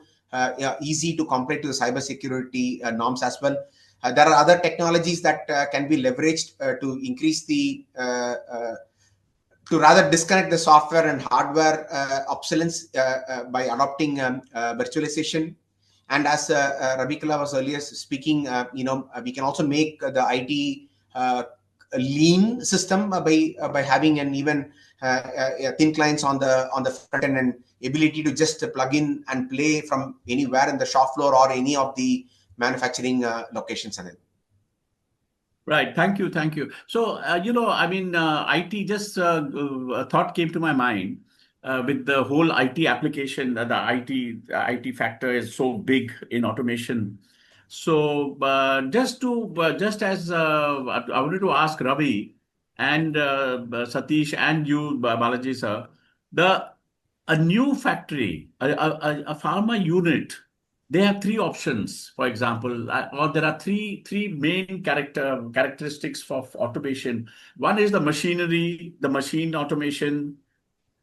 easy to comply to the cybersecurity norms as well. There are other technologies that can be leveraged to increase to rather disconnect the software and hardware obsolescence by adopting virtualization. And as Ravi Kalla was earlier speaking, we can also make the IT lean system by having an even thin clients on the front end, and ability to just plug in and play from anywhere in the shop floor or any of the manufacturing locations. Anil. Right. Thank you. Thank you. So, IT, just a thought came to my mind with the whole IT application. The IT factor is so big in automation. So, just as I wanted to ask Ravi and Satish and you, Balaji sir, a new factory, a pharma unit, they have three options, for example, or there are three main characteristics of automation. One is the machinery, the machine automation,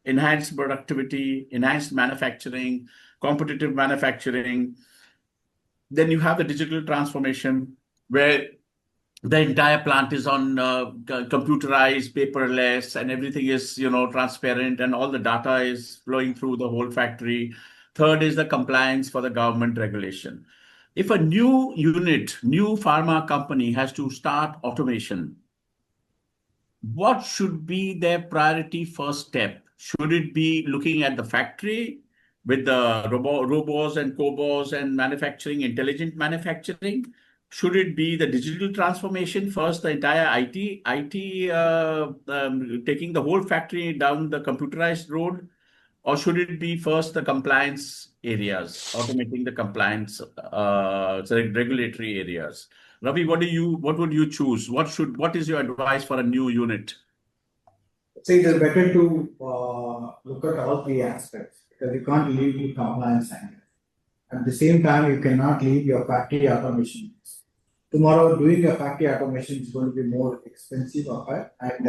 enhanced productivity, enhanced manufacturing, competitive manufacturing. Then you have the digital transformation, where the entire plant is on computerized, paperless, and everything is, transparent, and all the data is flowing through the whole factory. Third is the compliance for the government regulation. If a new unit, new pharma company has to start automation, what should be their priority first step? Should it be looking at the factory with the robots and cobots and manufacturing, intelligent manufacturing? Should it be the digital transformation first, the entire IT taking the whole factory down the computerized road? Or should it be first the compliance areas, automating the compliance regulatory areas? Ravi, what would you choose? What is your advice for a new unit? So it is better to look at all three aspects, because you can't leave the compliance angle. At the same time, you cannot leave your factory automation. Tomorrow, doing a factory automation is going to be more expensive, and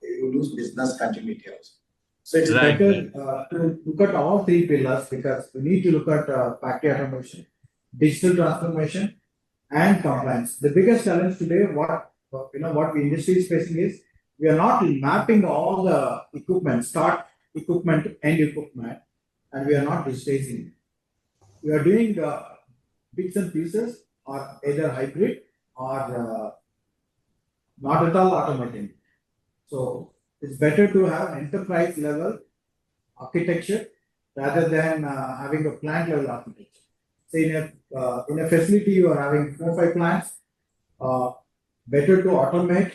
you lose business continuity also. So it's better to look at all three pillars, because we need to look at factory automation, digital transformation, and compliance. The biggest challenge today, what the industry is facing is, we are not mapping all the equipment, start equipment to end equipment, and we are not digitizing it. We are doing bits and pieces, or either hybrid or not at all automating. So it's better to have enterprise level architecture rather than having a plant level architecture. Say in a facility you are having 4 or 5 plants, better to automate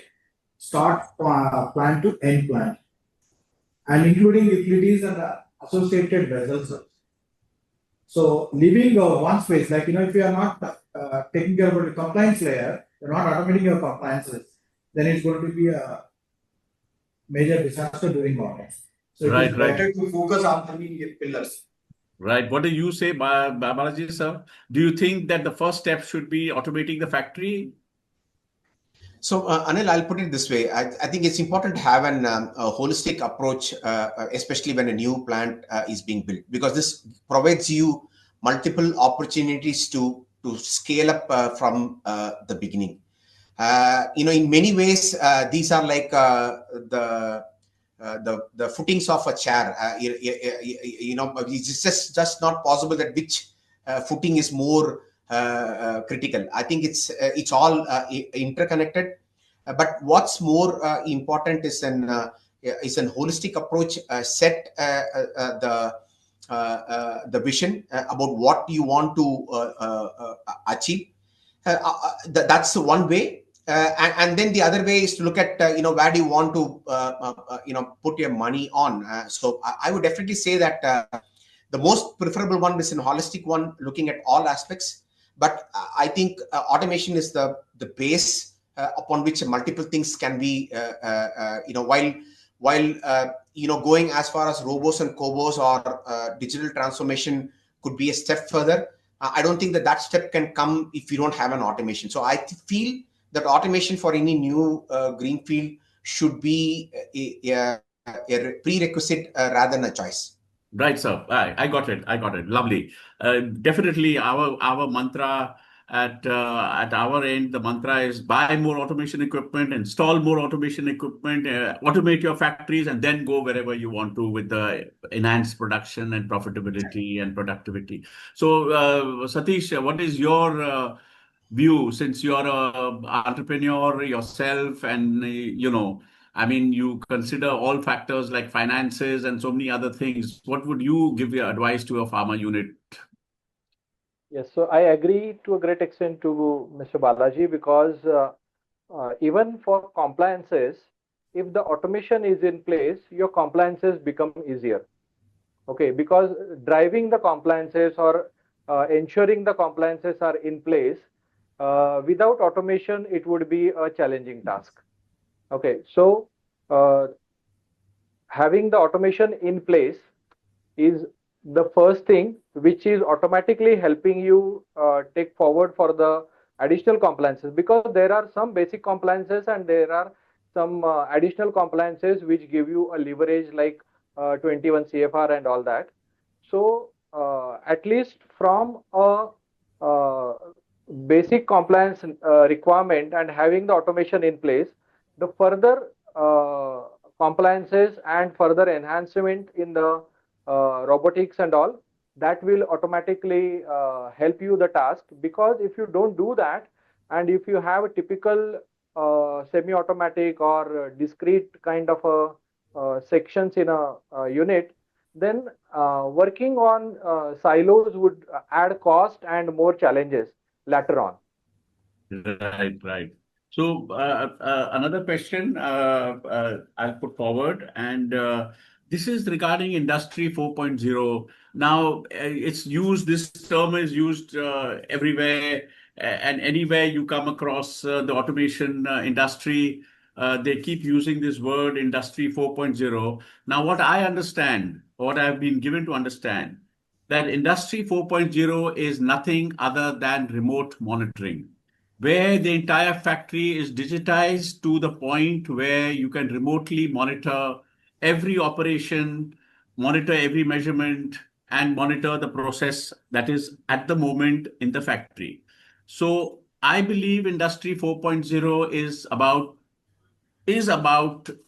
start plant to end plant, and including utilities and associated vessels. So leaving one space, like if you are not taking care of the compliance layer, you're not automating your compliances, then it's going to be a major disaster during audits. So it is better to focus on three pillars. Right. What do you say, Balaji sir? Do you think that the first step should be automating the factory? So, Anil, I'll put it this way. I think it's important to have a holistic approach, especially when a new plant is being built, because this provides you multiple opportunities to scale up from the beginning. In many ways, these are like the footings of a chair. It's just not possible that which footing is more critical. I think it's all interconnected. But what's more important is an holistic approach. Set the vision about what you want to achieve. That's one way. And then the other way is to look at where do you want to put your money on. So I would definitely say that the most preferable one is an holistic one, looking at all aspects. But I think automation is the base upon which multiple things can be, while going as far as robots and cobots or digital transformation could be a step further. I don't think that step can come if you don't have an automation. So I feel that automation for any new greenfield should be a prerequisite rather than a choice. Right, sir. I got it. Lovely. Definitely, our mantra at our end, the mantra is buy more automation equipment, install more automation equipment, automate your factories, and then go wherever you want to with the enhanced production and profitability and productivity. So, Satish, what is your view, since you're an entrepreneur yourself, and I mean, you consider all factors like finances and so many other things. What would you give your advice to a pharma unit? Yes, so I agree to a great extent to Mr. Balaji because even for compliances, if the automation is in place, your compliances become easier. Okay, because driving the compliances or ensuring the compliances are in place, without automation, it would be a challenging task. Okay, so uh, having the automation in place is the first thing which is automatically helping you take forward for the additional compliances, because there are some basic compliances and there are some additional compliances which give you a leverage like 21 CFR and all that. So at least from a uh, basic compliance requirement and having the automation in place, the further compliances and further enhancement in the robotics and all, that will automatically help you the task. Because if you don't do that, and if you have a typical semi-automatic or discrete kind of a sections in a unit, then working on silos would add cost and more challenges later on. Right, right. So another question I'll put forward, and this is regarding Industry 4.0. Now, it's used. This term is used everywhere and anywhere you come across the automation industry. They keep using this word Industry 4.0. Now, what I understand, what I've been given to understand, that Industry 4.0 is nothing other than remote monitoring, where the entire factory is digitized to the point where you can remotely monitor every operation, monitor every measurement, and monitor the process that is at the moment in the factory. So I believe Industry 4.0 is about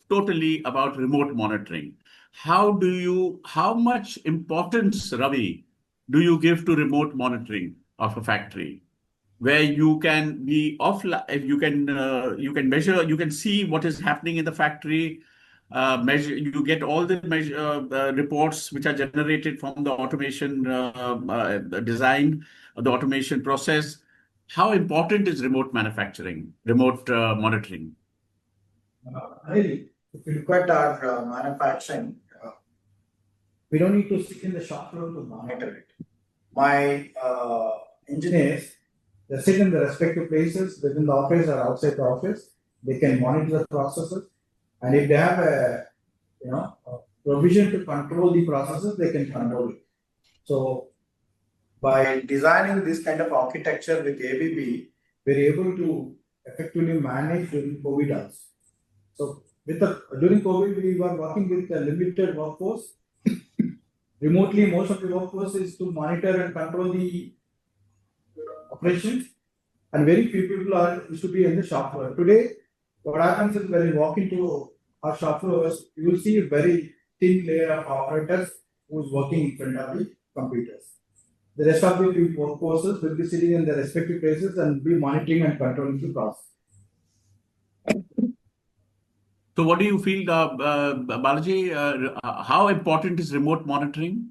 totally about remote monitoring. How much importance, Ravi, do you give to remote monitoring of a factory, where you can be offline, you can measure, you can see what is happening in the factory, measure, you get all the measure reports which are generated from the automation design, the automation process. How important is remote manufacturing, remote monitoring? Really, if you look at our manufacturing, we don't need to sit in the shop floor to monitor it. My engineers, they sit in the respective places within the office or outside the office. They can monitor the processes, and if they have a a provision to control the processes, they can control it. So by designing this kind of architecture with ABB, we're able to effectively manage during COVID also. So during COVID, we were working with a limited workforce. Remotely, most of the workforce is to monitor and control the operations, and very few people are used to be in the shop floor. Today, what happens is when you walk into our shop floors, you will see a very thin layer of operators who's working in front of the computers. The rest of the workforces will be sitting in their respective places and be monitoring and controlling the process. So what do you feel, Balaji, how important is remote monitoring?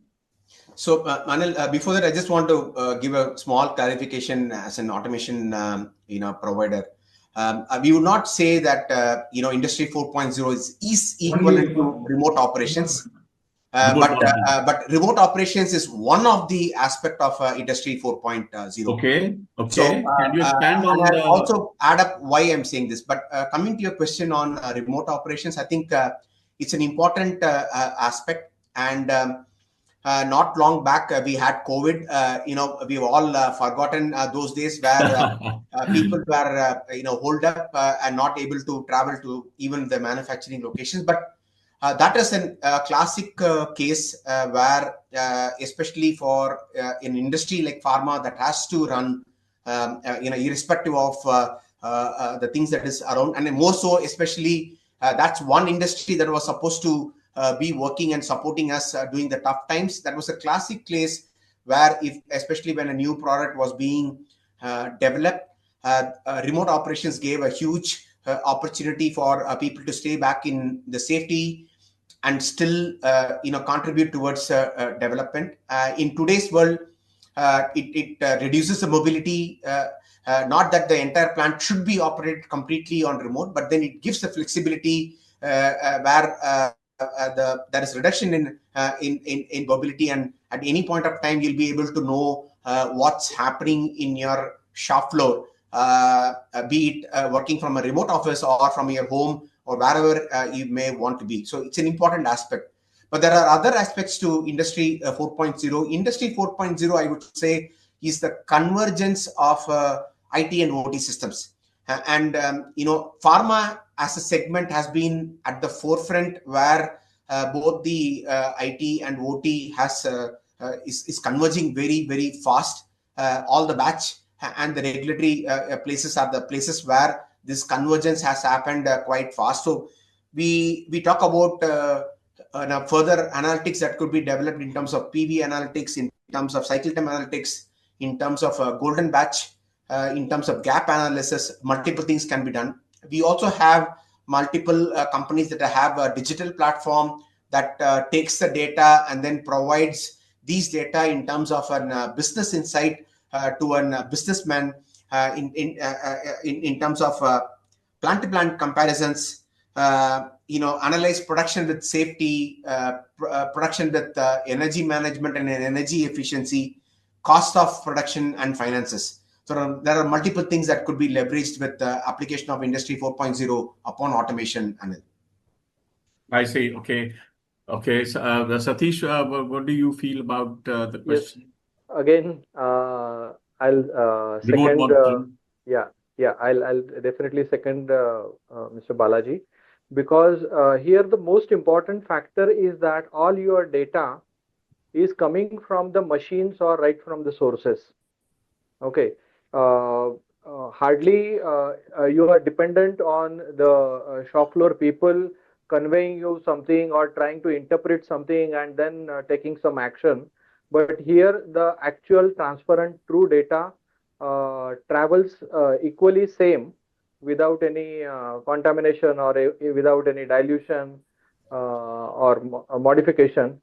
So, Anil, before that, I just want to give a small clarification as an automation, provider. We would not say that Industry 4.0 is equivalent to remote operations, but remote operations is one of the aspect of Industry 4.0. Okay. So, Can you expand on I'll also add up why I'm saying this. But coming to your question on remote operations, I think it's an important aspect. And not long back, we had COVID. We've all forgotten those days where people were, holed up and not able to travel to even the manufacturing locations. But that is a classic case where, especially for an industry like pharma that has to run, irrespective of the things that is around, and more so, especially that's one industry that was supposed to be working and supporting us during the tough times. That was a classic case where, especially when a new product was being developed, remote operations gave a huge opportunity for people to stay back in the safety and still contribute towards development. In today's world, it reduces the mobility. Not that the entire plant should be operated completely on remote, but then it gives the flexibility where there is reduction in mobility, and at any point of time you'll be able to know what's happening in your shop floor, be it working from a remote office or from your home or wherever you may want to be. So it's an important aspect. But there are other aspects to Industry 4.0. Industry 4.0, I would say, is the convergence of IT and OT systems. Pharma as a segment has been at the forefront where both the IT and OT is converging very, very fast. All the batch and the regulatory places are the places where this convergence has happened quite fast. So we talk about further analytics that could be developed in terms of PV analytics, in terms of cycle time analytics, in terms of golden batch, in terms of gap analysis. Multiple things can be done. We also have multiple companies that have a digital platform that takes the data and then provides these data in terms of a business insight to a businessman in terms of plant-to-plant comparisons, analyze production with safety, production with energy management and energy efficiency, cost of production and finances. So there are multiple things that could be leveraged with the application of Industry 4.0 upon automation, Anil. I see. Okay. So, Satish, what do you feel about the question? Yes. Again, I'll Remote monitoring. I'll definitely second Mr. Balaji, because here the most important factor is that all your data is coming from the machines or right from the sources. Okay. Hardly you are dependent on the shop floor people conveying you something or trying to interpret something and then taking some action. But here the actual transparent true data travels equally same without any contamination or without any dilution or modification.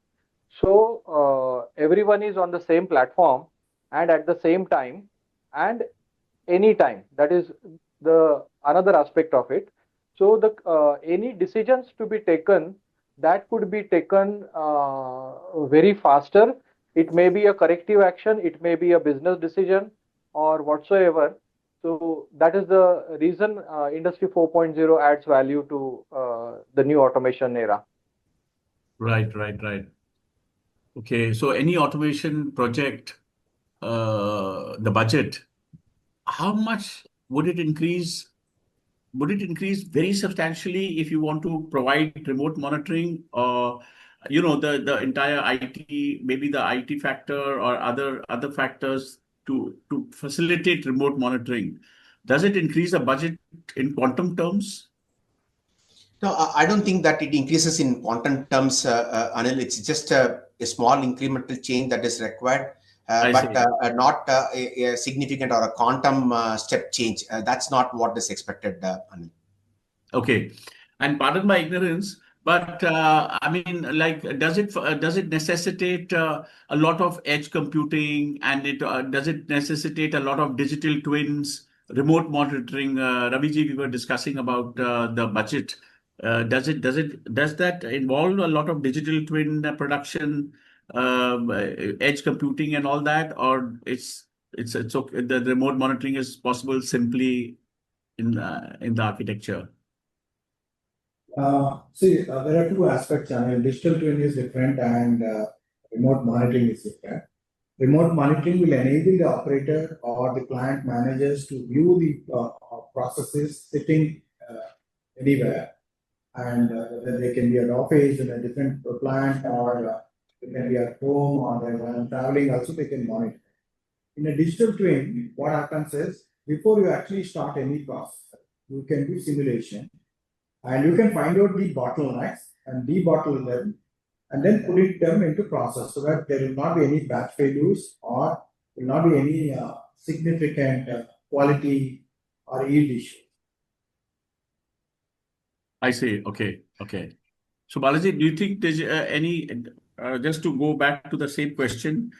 So everyone is on the same platform and at the same time and any time. That is the another aspect of it. So the any decisions to be taken, that could be taken very faster. It may be a corrective action, it may be a business decision or whatsoever. So that is the reason Industry 4.0 adds value to the new automation era. Right. Okay, so any automation project, the budget, how much would it increase? Would it increase very substantially if you want to provide remote monitoring, or the entire IT, maybe the IT factor or other factors to facilitate remote monitoring? Does it increase the budget in quantum terms? No, I don't think that it increases in quantum terms, Anil. It's just a small incremental change that is required, but not a significant or a quantum step change. That's not what is expected, Anil. Okay, and pardon my ignorance, but I mean, like, does it necessitate a lot of edge computing, and does it necessitate a lot of digital twins, remote monitoring? Raviji, we were discussing about the budget. Does that involve a lot of digital twin production, edge computing, and all that, or it's okay? The remote monitoring is possible simply in the architecture. There are two aspects. Digital twin is different and remote monitoring is different. Remote monitoring will enable the operator or the plant managers to view the processes sitting anywhere, and whether they can be at office in a different plant, or they can be at home, or when traveling also they can monitor. In a digital twin, what happens is, before you actually start any process, you can do simulation and you can find out the bottlenecks and debottle them and then put them into process, so that there will not be any batch failures or will not be any significant quality or yield issues. I see. Okay. Okay. So, Balaji, do you think there's any, just to go back to the same question,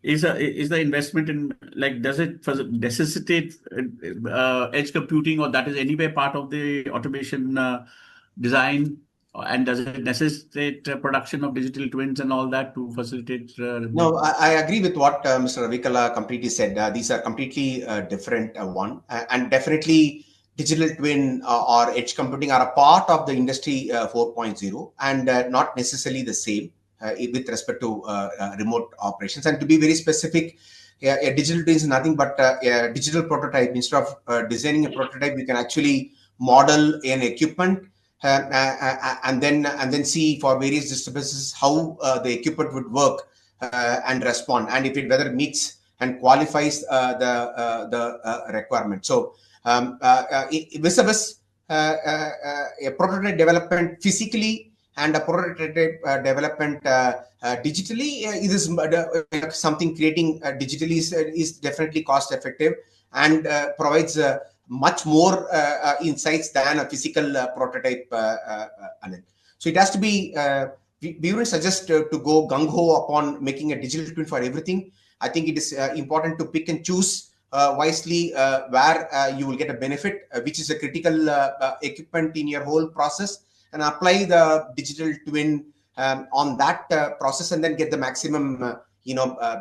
is the investment in, like, does it necessitate edge computing, or that is anyway part of the automation design? And does it necessitate production of digital twins and all that to facilitate No, remote? I agree with what Mr. Ravi Kalla completely said. These are completely different one, and definitely digital twin or edge computing are a part of the industry 4.0, and not necessarily the same with respect to remote operations. And to be very specific, a digital twin is nothing but a digital prototype. Instead of designing a prototype, you can actually model an equipment and then see for various disturbances how the equipment would work and respond, and if it whether meets and qualifies the requirement. So vis a vis a prototype development physically and a prototype development digitally, it is something creating digitally is definitely cost effective and provides much more insights than a physical prototype. Anil. So it has to be. We wouldn't suggest to go gung-ho upon making a digital twin for everything. I think it is important to pick and choose wisely where you will get a benefit, which is a critical equipment in your whole process, and apply the digital twin on that process, and then get the maximum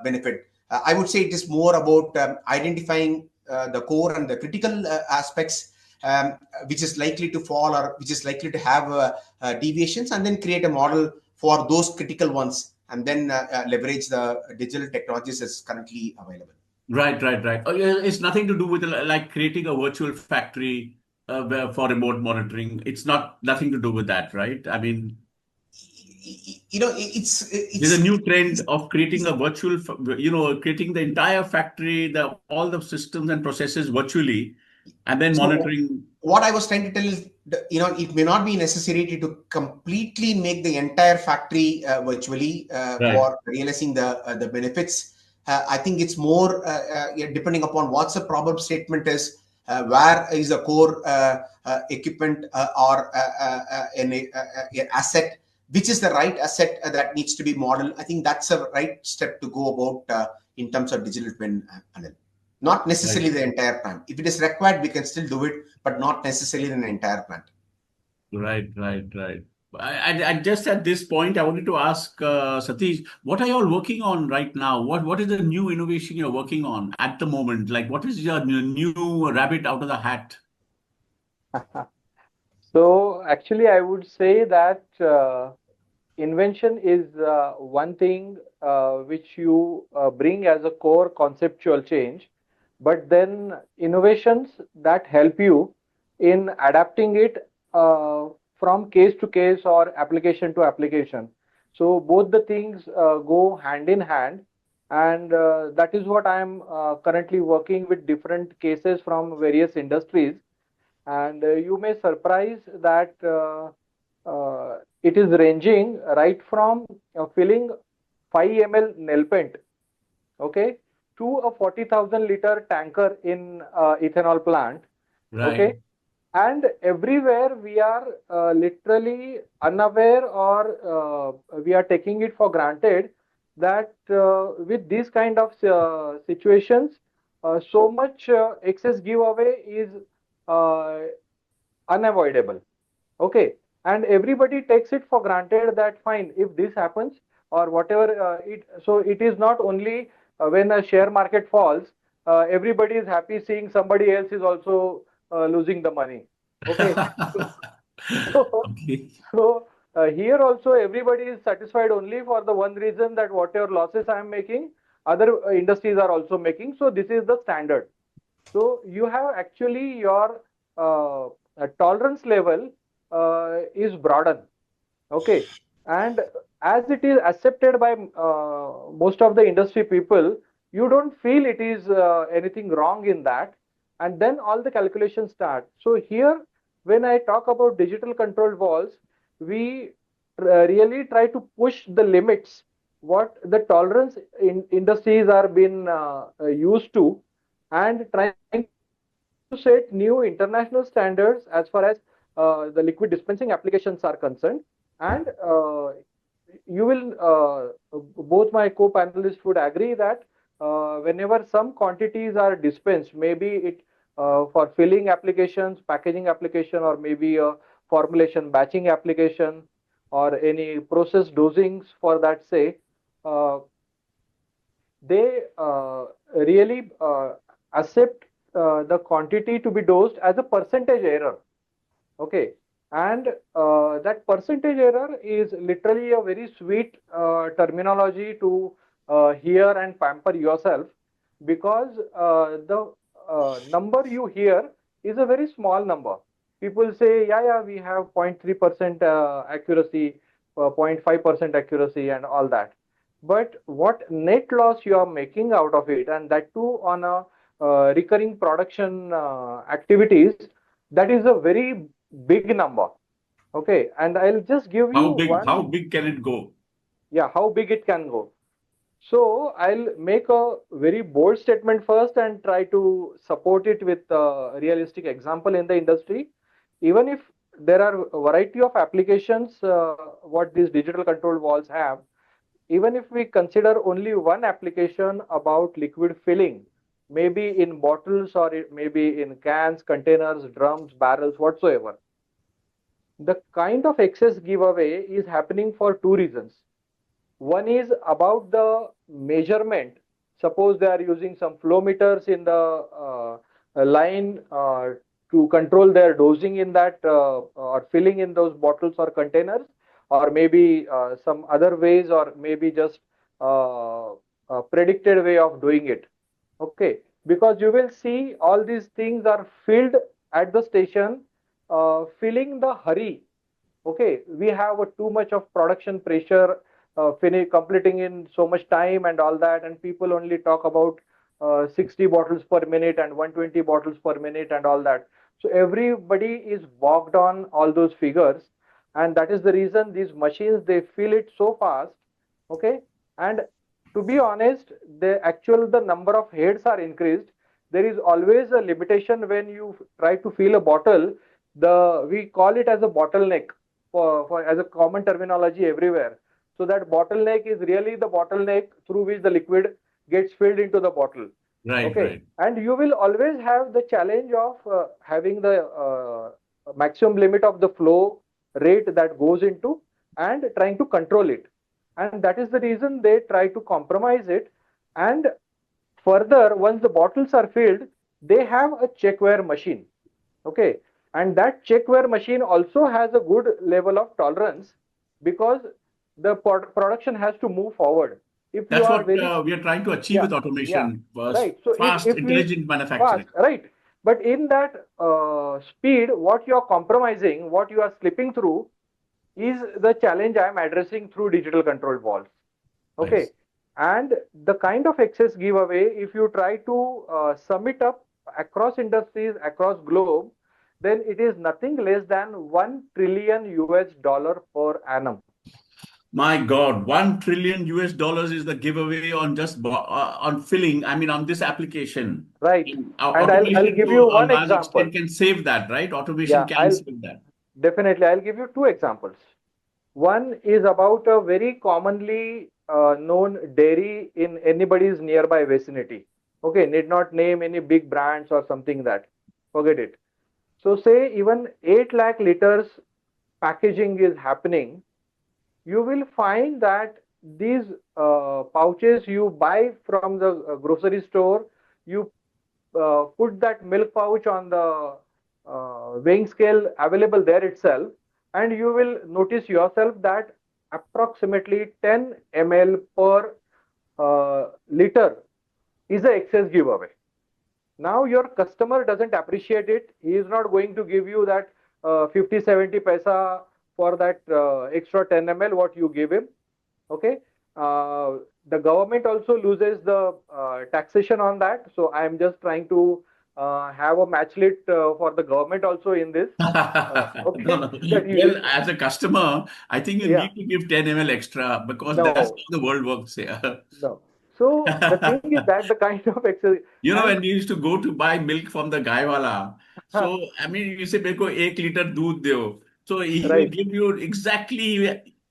benefit. I would say it is more about identifying the core and the critical aspects which is likely to fall or which is likely to have deviations, and then create a model for those critical ones, and then leverage the digital technologies that's currently available. Right, right, right. Oh, yeah, it's nothing to do with like creating a virtual factory for remote monitoring. It's nothing to do with that, right? I mean, there's a new trend of creating a virtual, creating the entire factory, all the systems and processes virtually, and then monitoring. What I was trying to tell is, it may not be necessary to completely make the entire factory virtually for realizing the benefits. I think it's more depending upon what's the problem statement is, where is the core equipment or an asset, which is the right asset that needs to be modeled. I think that's a right step to go about in terms of digital twin, Anil. Not necessarily the entire plant. If it is required, we can still do it, but not necessarily in the entire plant. Right, right, right. And just at this point, I wanted to ask Satish, what are you all working on right now? What is the new innovation you're working on at the moment? Like, what is your new rabbit out of the hat? So actually, I would say that invention is one thing which you bring as a core conceptual change, but then innovations that help you in adapting it from case to case or application to application. So both the things go hand in hand, and that is what I am currently working with different cases from various industries. And you may surprise that it is ranging right from filling 5 ml nail paint, okay, to a 40,000 liter tanker in ethanol plant, okay. And everywhere we are literally unaware, or we are taking it for granted that with these kind of situations, so much excess giveaway is uh, unavoidable, okay. And everybody takes it for granted that fine, if this happens or whatever, so it is not only when a share market falls, everybody is happy seeing somebody else is also losing the money, okay. so, Okay. so here also everybody is satisfied only for the one reason that whatever losses I am making, other industries are also making, so this is the standard. So you have actually your tolerance level is broadened, okay. And as it is accepted by most of the industry people, you don't feel it is anything wrong in that, and then all the calculations start. So here, when I talk about digital controlled valves, we really try to push the limits what the tolerance in industries are being used to, and trying to set new international standards as far as the liquid dispensing applications are concerned. And you will, both my co-panelists would agree that whenever some quantities are dispensed, maybe it for filling applications, packaging application, or maybe a formulation batching application, or any process dosings for that, say, uh, they really accept the quantity to be dosed as a percentage error. Okay. And that percentage error is literally a very sweet terminology to hear and pamper yourself, because the number you hear is a very small number. People say, yeah, we have 0.3% accuracy, 0.5% accuracy, and all that. But what net loss you are making out of it, and that too on a recurring production activities, that is a very big number. Okay, and I'll just give you How big can it go? Yeah, how big it can go. So I'll make a very bold statement first and try to support it with a realistic example in the industry. Even if there are a variety of applications, what these digital control valves have, even if we consider only one application about liquid filling, maybe in bottles or maybe in cans, containers, drums, barrels, whatsoever, the kind of excess giveaway is happening for two reasons. One is about the measurement. Suppose they are using some flow meters in the line to control their dosing in that or filling in those bottles or containers, or maybe some other ways, or maybe just a predicted way of doing it. Okay, because you will see all these things are filled at the station, filling the hurry. Okay, we have too much of production pressure, completing in so much time and all that, and people only talk about 60 bottles per minute and 120 bottles per minute and all that. So everybody is bogged on all those figures, and that is the reason these machines, they fill it so fast. Okay, and to be honest, the number of heads are increased. There is always a limitation when you try to fill a bottle. We call it as a bottleneck for as a common terminology everywhere. So that bottleneck is really the bottleneck through which the liquid gets filled into the bottle. Right, okay. Right. And you will always have the challenge of having the maximum limit of the flow rate that goes into, and trying to control it. And that is the reason they try to compromise it. And further, once the bottles are filled, they have a checkware machine. Okay. And that checkware machine also has a good level of tolerance, because the production has to move forward. If that's what we are trying to achieve with automation. Right. So fast, intelligent manufacturing. Fast, right. But in that speed, what you are compromising, what you are slipping through, is the challenge I am addressing through digital control valves. Okay. Nice. And the kind of excess giveaway, if you try to sum it up across industries, across globe, then it is nothing less than $1 trillion per annum. My God, $1 trillion is the giveaway on just on filling. I mean, on this application. Right. And I'll give you one example. Can save that, right? Automation can save that. Definitely. I'll give you two examples. One is about a very commonly known dairy in anybody's nearby vicinity. Okay, need not name any big brands or something that. Forget it. So say even 8 lakh liters packaging is happening, you will find that these pouches you buy from the grocery store, you put that milk pouch on the weighing scale available there itself, and you will notice yourself that approximately 10 ml per liter is an excess giveaway. Now your customer doesn't appreciate it. He is not going to give you that 50-70 paisa for that extra 10 ml what you give him. Okay. The government also loses the taxation on that. So I am just trying to have a matchlet for the government also in this. Okay. No. Well, as a customer, I think you need to give 10 ml extra, because that's how the world works here. No. So the thing is that the kind of exercise, You know, and when we used to go to buy milk from the guy wala, so I mean, you say, "Meko 1 liter doodh deo." So he will right, give you exactly.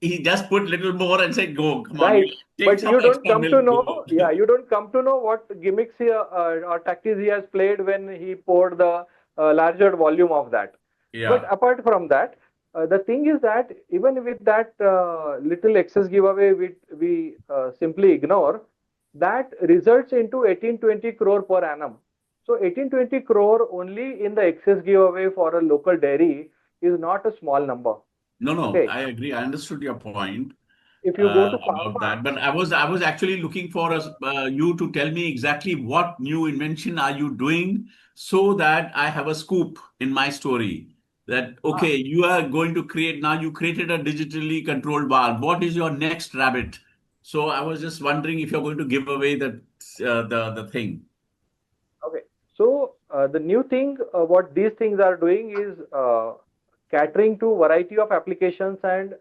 He just put little more and say, "Go, come on, you right. take But some you don't extra come to milk, know, go." yeah, you don't come to know what gimmicks he, or tactics he has played when he poured the larger volume of that. But Yeah. apart from that, the thing is that even with that little excess giveaway, we simply ignore, that results into 18-20 crore per annum. So 18-20 crore only in the excess giveaway for a local dairy is not a small number. No, no, Okay, I agree. I understood your point if you go to about pharma, that, but I was actually looking for you to tell me exactly what new invention are you doing so that I have a scoop in my story. That ah, okay, you are going to create now. You created a digitally controlled valve. What is your next rabbit? So I was just wondering if you're going to give away the thing. okay. So the new thing, what these things are doing is catering to variety of applications and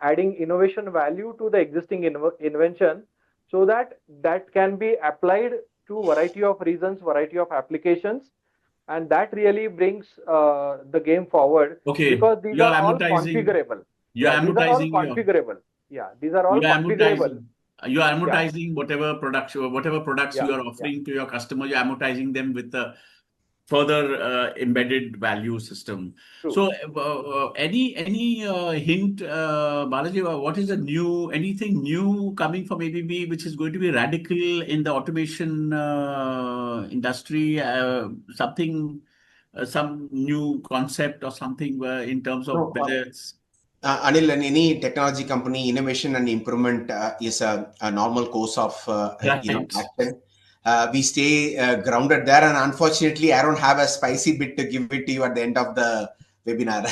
adding innovation value to the existing invention, so that that can be applied to variety of reasons, variety of applications, and that really brings the game forward, Okay, because these you are are all amortizing. configurable. You are Yeah, these are all amortizing your. configurable. Yeah, these are all You are configurable. amortizing. You are Yeah, amortizing whatever products yeah, you are yeah. offering to your customer. You're amortizing them with the further embedded value system. True. So, any hint, Balaji, what is the anything new coming from ABB, which is going to be radical in the automation industry? Some new concept or something in terms of No, whether it's Anil, in any technology company, innovation and improvement is a normal course of right. action. We stay grounded there, and unfortunately, I don't have a spicy bit to give it to you at the end of the webinar.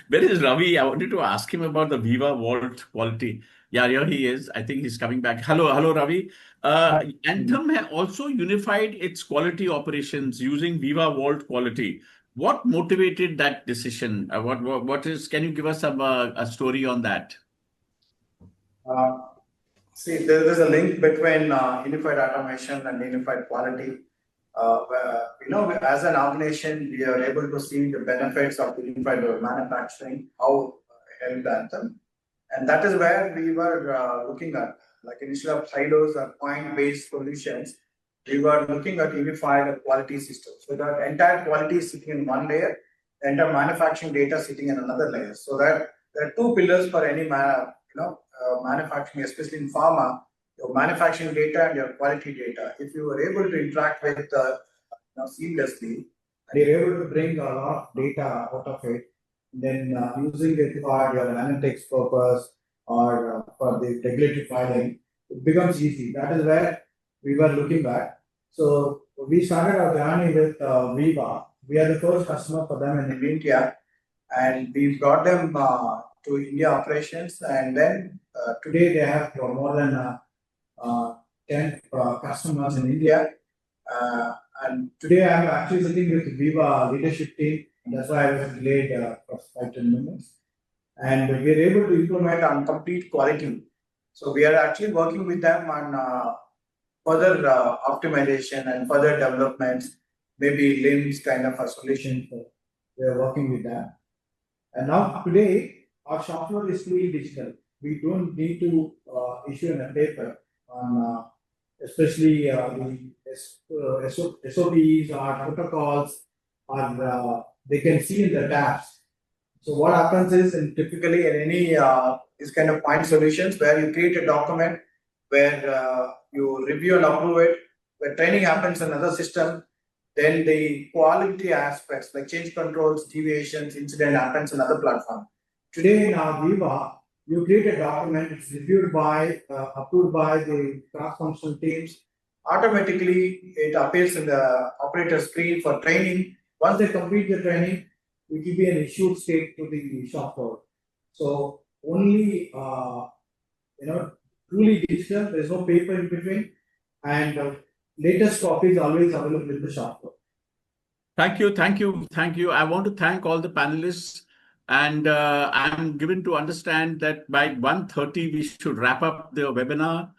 Where is Ravi? I wanted to ask him about the Viva Vault quality. Yeah, here he is. I think he's coming back. Hello, Ravi. Anthem had also unified its quality operations using Viva Vault quality. What motivated that decision? What is? Can you give us a story on that? Uh, See, there's a link between unified automation and unified quality. As an organization, we are able to see the benefits of unified manufacturing, how helped Anthem. And that is where we were looking at, like instead of silos or point-based solutions, we were looking at unified quality systems. So that entire quality is sitting in one layer, the entire manufacturing data sitting in another layer. So that there are two pillars for any manufacturing, especially in pharma, your manufacturing data and your quality data. If you are able to interact with seamlessly, and you're able to bring a lot of data out of it, then using it for your analytics purpose or for the regulatory filing, it becomes easy. That is where we were looking at. So we started our journey with Viva. We are the first customer for them in India, and we brought them to India operations. And then today they have more than 10 customers in India. And today I'm actually sitting with Viva leadership team, and that's why I was delayed for 5-10 minutes. And we are able to implement on complete quality. So we are actually working with them on further optimization and further developments, maybe LIMS kind of a solution. We are working with that. And now today, our shop floor is fully digital. We don't need to issue a paper on, especially the SOPs or protocols, or they can see in the tabs. So what happens is, typically in any this kind of point solutions, where you create a document where you review and approve it, where training happens in another system, then the quality aspects like change controls, deviations, incident happens in another platform. Today in our Viva, you create a document, it's reviewed by, approved by the cross-functional teams. Automatically, it appears in the operator screen for training. Once they complete the training, it will be an issued state to the shop floor. So only truly digital. There is no paper in between, and latest copy is always available in the shop floor. Thank you. I want to thank all the panelists, and I'm given to understand that by 1:30 we should wrap up the webinar.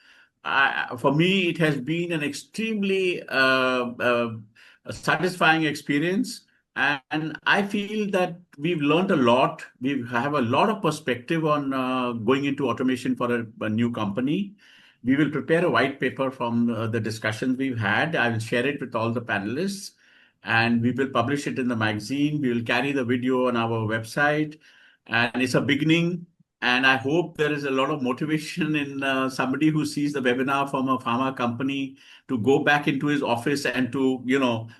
for me, it has been an extremely satisfying experience. And I feel that we've learned a lot. We have a lot of perspective on going into automation for a new company. We will prepare a white paper from the discussions we've had. I will share it with all the panelists, and we will publish it in the magazine. We will carry the video on our website, and it's a beginning. And I hope there is a lot of motivation in somebody who sees the webinar from a pharma company to go back into his office and to,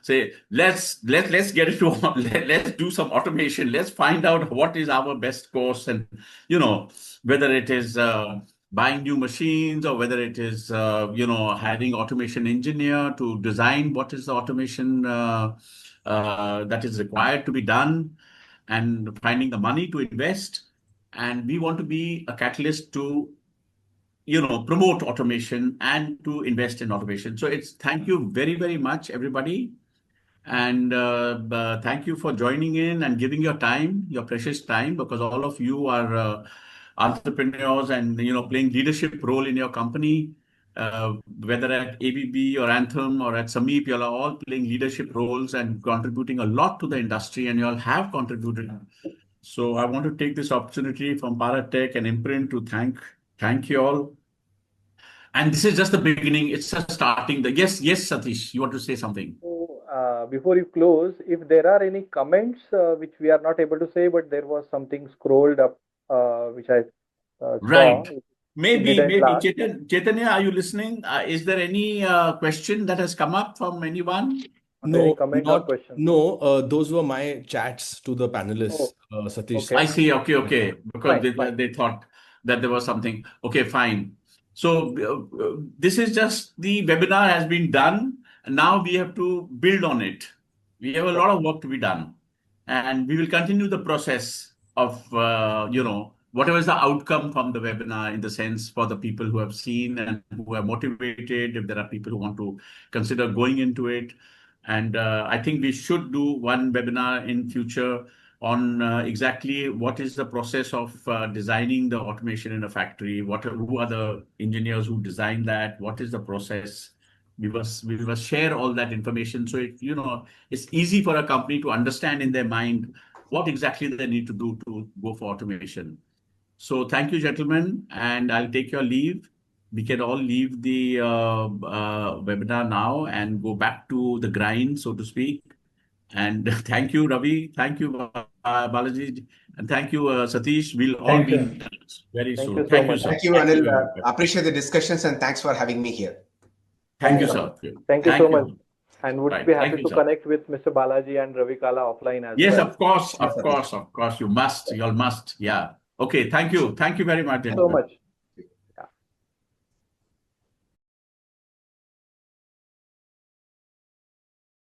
say, let's get it to, let's do some automation. Let's find out what is our best course, and, whether it is buying new machines, or whether it is, hiring automation engineer to design what is the automation that is required to be done, and finding the money to invest. And we want to be a catalyst to, promote automation and to invest in automation. So thank you very, very much, everybody. And thank you for joining in and giving your time, your precious time, because all of you are entrepreneurs and, playing leadership role in your company. Whether at ABB or Anthem or at Samiep, you all are all playing leadership roles and contributing a lot to the industry, and you all have contributed. So I want to take this opportunity from Pathak and Imprint to thank you all. And this is just the beginning. It's just starting. Yes, Satish, you want to say something? So, before you close, if there are any comments which we are not able to say, but there was something scrolled up which I saw. Right. Maybe. last. Chaitanya, are you listening? Is there any question that has come up from anyone? Any comment or question? No, those were my chats to the panelists, Satish. Okay. I see. Okay. Because Fine. they thought that there was something. Okay, fine. So this is just the webinar has been done, and now we have to build on it. We have a lot of work to be done, and we will continue the process of, whatever is the outcome from the webinar, in the sense for the people who have seen and who are motivated, if there are people who want to consider going into it. And I think we should do one webinar in future on exactly what is the process of designing the automation in a factory. Who are the engineers who design that? What is the process? We must share all that information, so it's easy for a company to understand in their mind what exactly they need to do to go for automation. So thank you, gentlemen, and I'll take your leave. We can all leave the webinar now and go back to the grind, so to speak. And thank you, Ravi. Thank you, Balaji. And thank you, Satish. We'll all be in touch very soon. Thank you so much. Sir. Thank you, Anil. Appreciate the discussions, and thanks for having me here. Thank you, sir. Thank you so much. And would Right. be happy Thank you, to sir. connect with Mr. Balaji and Ravi Kalla offline as Yes, well. of course. You must. You all must. Yeah. Okay. Thank you. Thank you very much. Thank you so much.